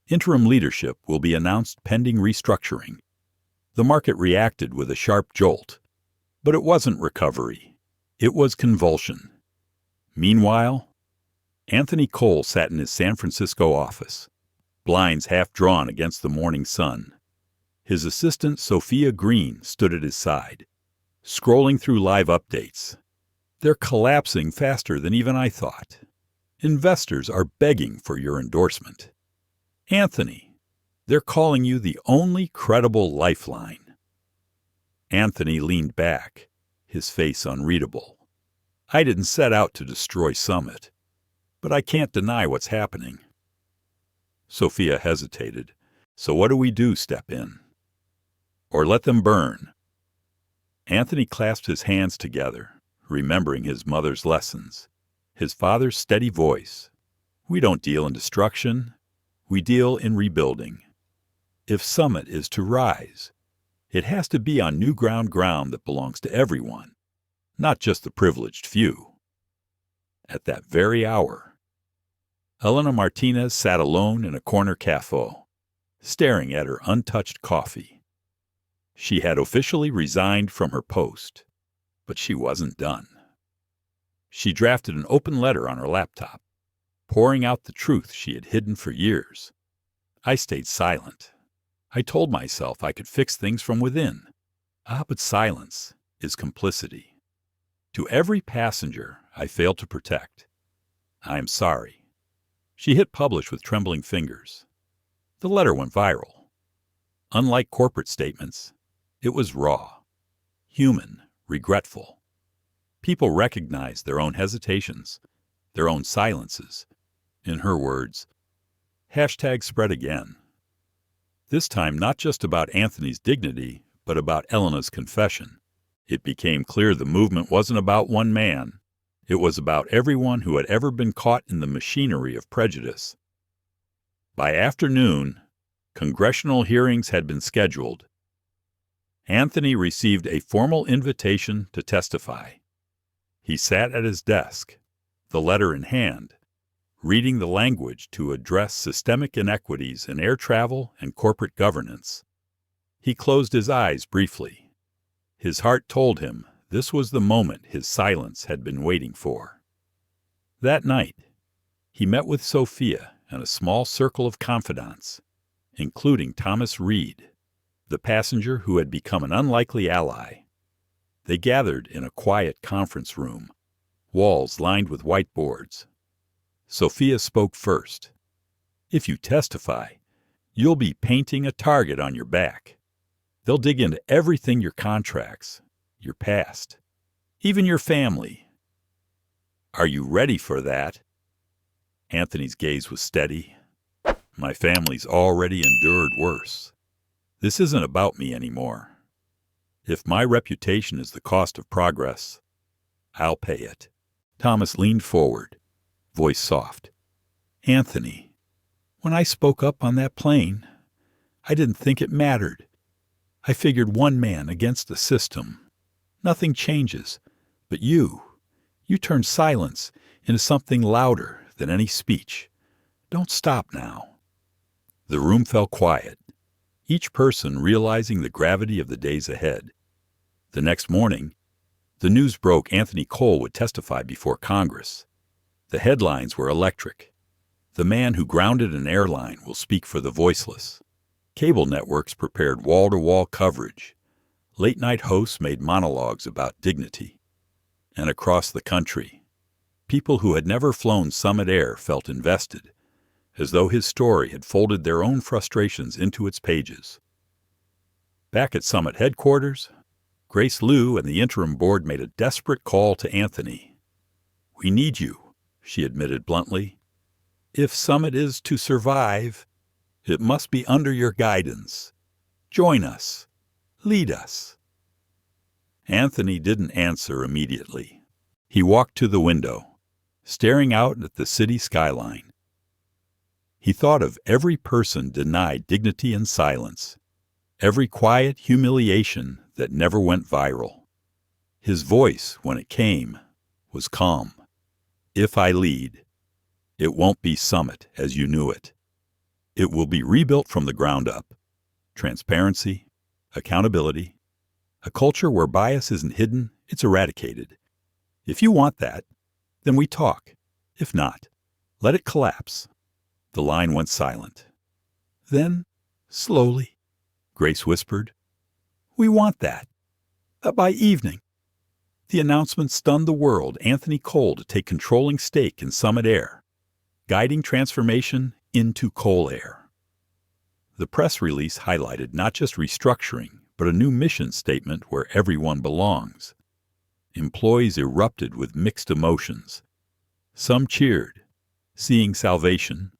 Interim leadership will be announced pending restructuring. The market reacted with a sharp jolt, but it wasn't recovery. It was convulsion. Meanwhile, Anthony Cole sat in his San Francisco office, blinds half drawn against the morning sun. His assistant, Sophia Green, stood at his side, scrolling through live updates. They're collapsing faster than even I thought. Investors are begging for your endorsement. Anthony, they're calling you the only credible lifeline. Anthony leaned back, his face unreadable. I didn't set out to destroy Summit, but I can't deny what's happening. Sophia hesitated. So what do we do, step in? Or let them burn? Anthony clasped his hands together, remembering his mother's lessons. His father's steady voice. We don't deal in destruction. We deal in rebuilding. If Summit is to rise, it has to be on new ground that belongs to everyone, not just the privileged few. At that very hour, Elena Martinez sat alone in a corner cafe, staring at her untouched coffee. She had officially resigned from her post, but she wasn't done. She drafted an open letter on her laptop, pouring out the truth she had hidden for years. I stayed silent. I told myself I could fix things from within. But silence is complicity. To every passenger I failed to protect, I am sorry. She hit publish with trembling fingers. The letter went viral. Unlike corporate statements, it was raw, human, regretful. People recognized their own hesitations, their own silences. In her words, #spread again. This time not just about Anthony's dignity, but about Elena's confession. It became clear the movement wasn't about one man. It was about everyone who had ever been caught in the machinery of prejudice. By afternoon, congressional hearings had been scheduled. Anthony received a formal invitation to testify. He sat at his desk, the letter in hand, reading the language to address systemic inequities in air travel and corporate governance. He closed his eyes briefly. His heart told him this was the moment his silence had been waiting for. That night, he met with Sophia and a small circle of confidants, including Thomas Reed, the passenger who had become an unlikely ally. They gathered in a quiet conference room, walls lined with whiteboards. Sophia spoke first. If you testify, you'll be painting a target on your back. They'll dig into everything, your contracts, your past, even your family. Are you ready for that? Anthony's gaze was steady. My family's already endured worse. This isn't about me anymore. If my reputation is the cost of progress, I'll pay it. Thomas leaned forward, voice soft. Anthony, when I spoke up on that plane, I didn't think it mattered. I figured one man against the system. Nothing changes. But you turned silence into something louder than any speech. Don't stop now. The room fell quiet, each person realizing the gravity of the days ahead. The next morning, the news broke Anthony Cole would testify before Congress. The headlines were electric. The man who grounded an airline will speak for the voiceless. Cable networks prepared wall-to-wall coverage. Late-night hosts made monologues about dignity. And across the country, people who had never flown Summit Air felt invested, as though his story had folded their own frustrations into its pages. Back at Summit headquarters, Grace Liu and the interim board made a desperate call to Anthony. We need you, she admitted bluntly. If Summit is to survive, it must be under your guidance. Join us. Lead us. Anthony didn't answer immediately. He walked to the window, staring out at the city skyline. He thought of every person denied dignity and silence, every quiet humiliation that never went viral. His voice, when it came, was calm. If I lead, it won't be Summit as you knew it. It will be rebuilt from the ground up. Transparency, accountability, a culture where bias isn't hidden, it's eradicated. If you want that, then we talk. If not, let it collapse. The line went silent. Then, slowly, Grace whispered, we want that. By evening. The announcement stunned the world. Anthony Cole to take controlling stake in Summit Air, guiding transformation into Cole Air. The press release highlighted not just restructuring, but a new mission statement where everyone belongs. Employees erupted with mixed emotions. Some cheered, seeing salvation.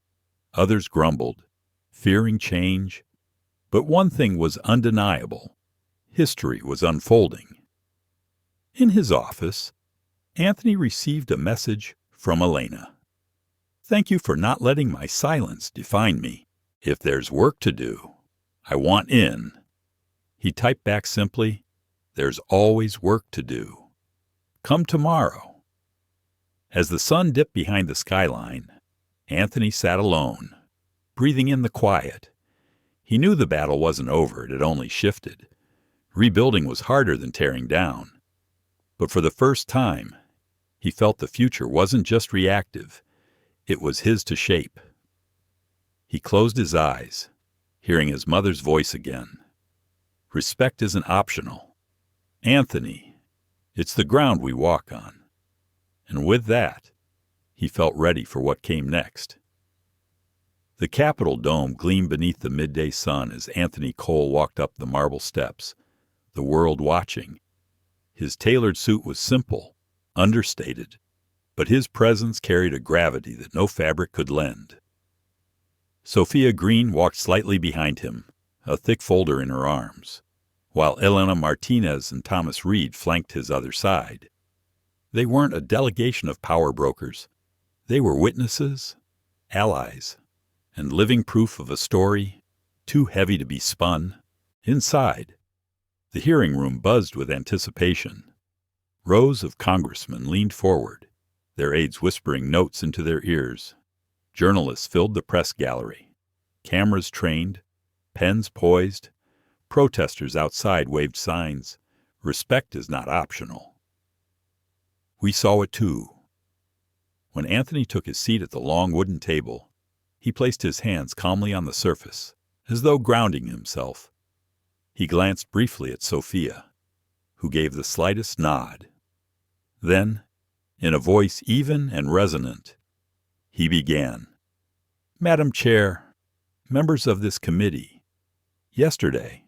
Others grumbled, fearing change. But one thing was undeniable. History was unfolding. In his office, Anthony received a message from Elena. Thank you for not letting my silence define me. If there's work to do, I want in. He typed back simply, there's always work to do. Come tomorrow. As the sun dipped behind the skyline, Anthony sat alone, breathing in the quiet. He knew the battle wasn't over, it had only shifted. Rebuilding was harder than tearing down. But for the first time, he felt the future wasn't just reactive, it was his to shape. He closed his eyes, hearing his mother's voice again. Respect isn't optional. Anthony, it's the ground we walk on. And with that, he felt ready for what came next. The Capitol dome gleamed beneath the midday sun as Anthony Cole walked up the marble steps, the world watching. His tailored suit was simple, understated, but his presence carried a gravity that no fabric could lend. Sophia Green walked slightly behind him, a thick folder in her arms, while Elena Martinez and Thomas Reed flanked his other side. They weren't a delegation of power brokers. They were witnesses, allies, and living proof of a story too heavy to be spun. Inside, the hearing room buzzed with anticipation. Rows of congressmen leaned forward, their aides whispering notes into their ears. Journalists filled the press gallery. Cameras trained, pens poised. Protesters outside waved signs. Respect is not optional. We saw it too. When Anthony took his seat at the long wooden table, he placed his hands calmly on the surface, as though grounding himself. He glanced briefly at Sophia, who gave the slightest nod. Then, in a voice even and resonant, he began. Madam Chair, members of this committee, yesterday,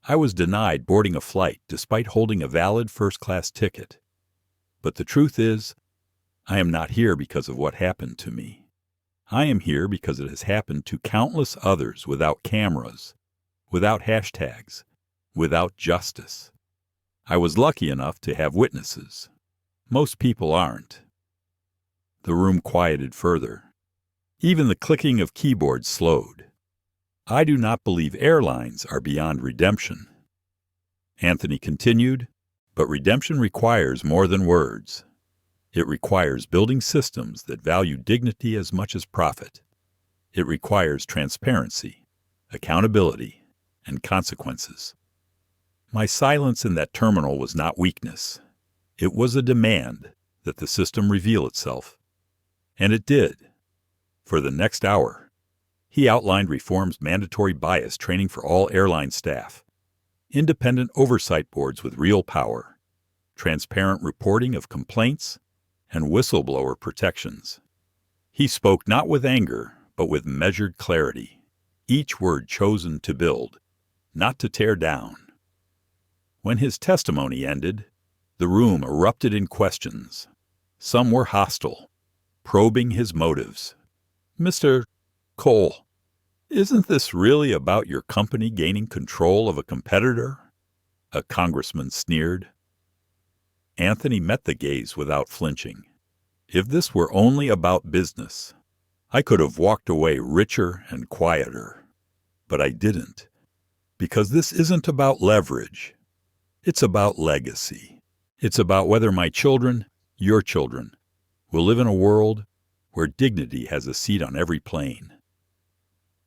I was denied boarding a flight despite holding a valid first-class ticket. But the truth is, I am not here because of what happened to me. I am here because it has happened to countless others without cameras, without hashtags, without justice. I was lucky enough to have witnesses. Most people aren't. The room quieted further. Even the clicking of keyboards slowed. I do not believe airlines are beyond redemption. Anthony continued, but redemption requires more than words. It requires building systems that value dignity as much as profit. It requires transparency, accountability, and consequences. My silence in that terminal was not weakness. It was a demand that the system reveal itself. And it did. For the next hour, he outlined reforms mandatory bias training for all airline staff, independent oversight boards with real power, transparent reporting of complaints, and whistleblower protections. He spoke not with anger, but with measured clarity, each word chosen to build, not to tear down. When his testimony ended, the room erupted in questions. Some were hostile, probing his motives. Mr. Cole, isn't this really about your company gaining control of a competitor? A congressman sneered. Anthony met the gaze without flinching. If this were only about business, I could have walked away richer and quieter. But I didn't. Because this isn't about leverage. It's about legacy. It's about whether my children, your children, will live in a world where dignity has a seat on every plane.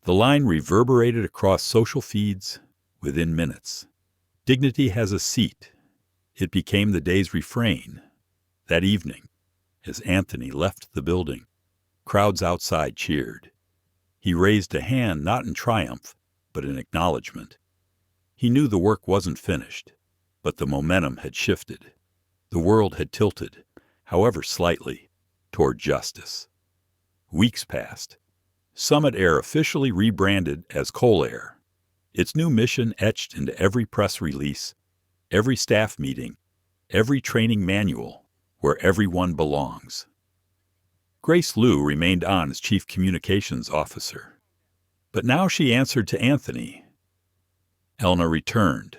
The line reverberated across social feeds within minutes. Dignity has a seat. It became the day's refrain. That evening, as Anthony left the building, crowds outside cheered. He raised a hand not in triumph, but in acknowledgement. He knew the work wasn't finished, but the momentum had shifted. The world had tilted, however slightly, toward justice. Weeks passed. Summit Air officially rebranded as Cole Air. Its new mission etched into every press release, every staff meeting, every training manual, where everyone belongs. Grace Liu remained on as Chief Communications Officer. But now she answered to Anthony. Elna returned,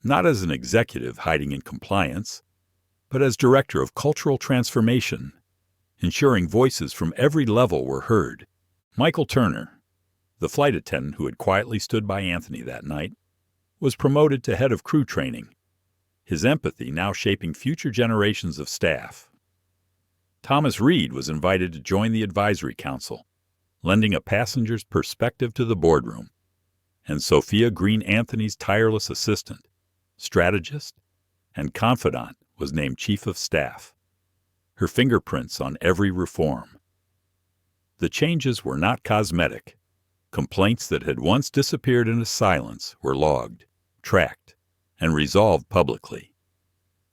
not as an executive hiding in compliance, but as Director of Cultural Transformation, ensuring voices from every level were heard. Michael Turner, the flight attendant who had quietly stood by Anthony that night, was promoted to head of crew training, his empathy now shaping future generations of staff. Thomas Reed was invited to join the advisory council, lending a passenger's perspective to the boardroom. And Sophia Green, Anthony's tireless assistant, strategist, and confidant, was named chief of staff, her fingerprints on every reform. The changes were not cosmetic. Complaints that had once disappeared into silence were logged, tracked, and resolved publicly.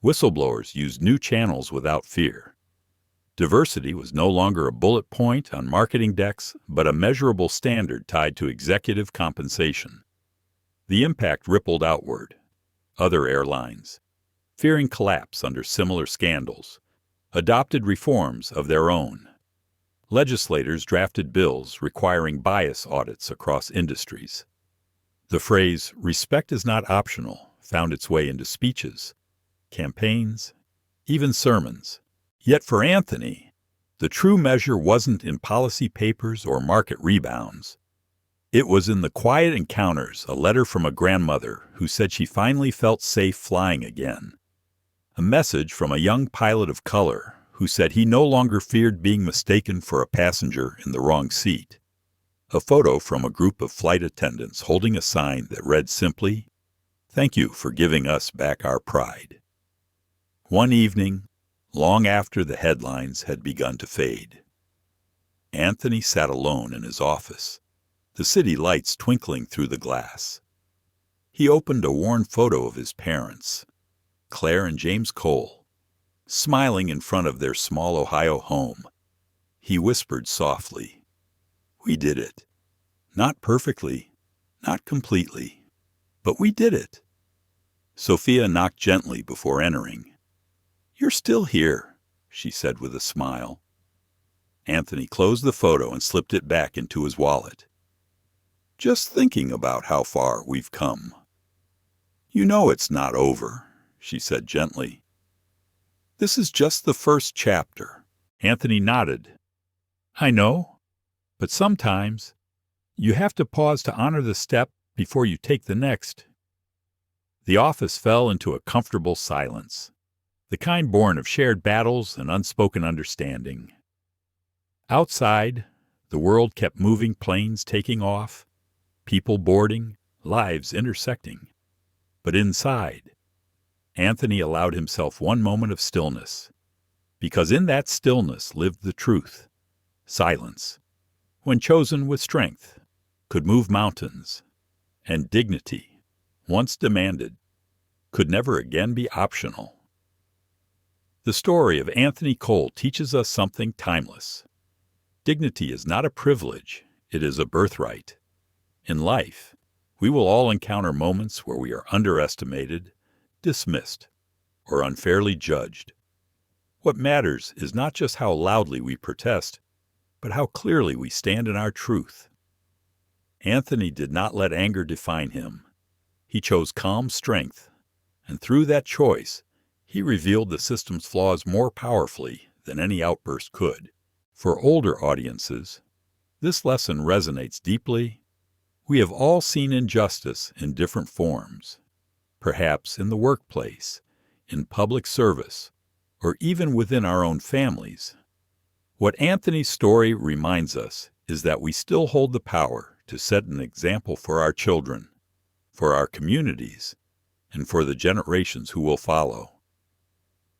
Whistleblowers used new channels without fear. Diversity was no longer a bullet point on marketing decks, but a measurable standard tied to executive compensation. The impact rippled outward. Other airlines, fearing collapse under similar scandals, adopted reforms of their own. Legislators drafted bills requiring bias audits across industries. The phrase, "respect is not optional," found its way into speeches, campaigns, even sermons. Yet for Anthony, the true measure wasn't in policy papers or market rebounds. It was in the quiet encounters, a letter from a grandmother who said she finally felt safe flying again. A message from a young pilot of color who said he no longer feared being mistaken for a passenger in the wrong seat. A photo from a group of flight attendants holding a sign that read simply, "Thank you for giving us back our pride." One evening, long after the headlines had begun to fade, Anthony sat alone in his office, the city lights twinkling through the glass. He opened a worn photo of his parents, Claire and James Cole, smiling in front of their small Ohio home. He whispered softly, "We did it. Not perfectly, not completely, but we did it." Sophia knocked gently before entering. "You're still here," she said with a smile. Anthony closed the photo and slipped it back into his wallet. "Just thinking about how far we've come." "You know it's not over," she said gently. "This is just the first chapter." Anthony nodded. "I know, but sometimes you have to pause to honor the step before you take the next." The office fell into a comfortable silence, the kind born of shared battles and unspoken understanding. Outside, the world kept moving, planes taking off, people boarding, lives intersecting. But inside, Anthony allowed himself one moment of stillness, because in that stillness lived the truth. Silence, when chosen with strength, could move mountains, and dignity, once demanded, could never again be optional. The story of Anthony Cole teaches us something timeless. Dignity is not a privilege, it is a birthright. In life, we will all encounter moments where we are underestimated, dismissed, or unfairly judged. What matters is not just how loudly we protest, but how clearly we stand in our truth. Anthony did not let anger define him. He chose calm strength, and through that choice, he revealed the system's flaws more powerfully than any outburst could. For older audiences, this lesson resonates deeply. We have all seen injustice in different forms, perhaps in the workplace, in public service, or even within our own families. What Anthony's story reminds us is that we still hold the power to set an example for our children, for our communities, and for the generations who will follow.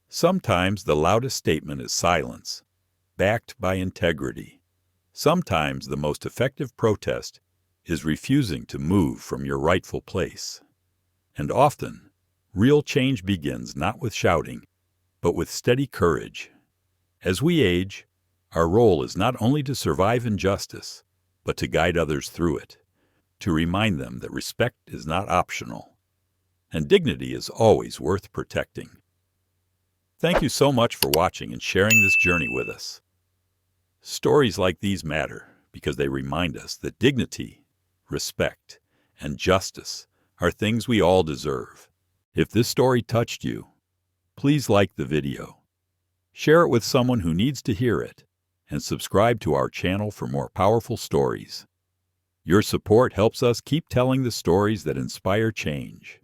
Sometimes the loudest statement is silence, backed by integrity. Sometimes the most effective protest is refusing to move from your rightful place. And often, real change begins not with shouting, but with steady courage. As we age, our role is not only to survive injustice, but to guide others through it, to remind them that respect is not optional, and dignity is always worth protecting. Thank you so much for watching and sharing this journey with us. Stories like these matter because they remind us that dignity, respect, and justice are things we all deserve. If this story touched you, please like the video, share it with someone who needs to hear it, and subscribe to our channel for more powerful stories. Your support helps us keep telling the stories that inspire change.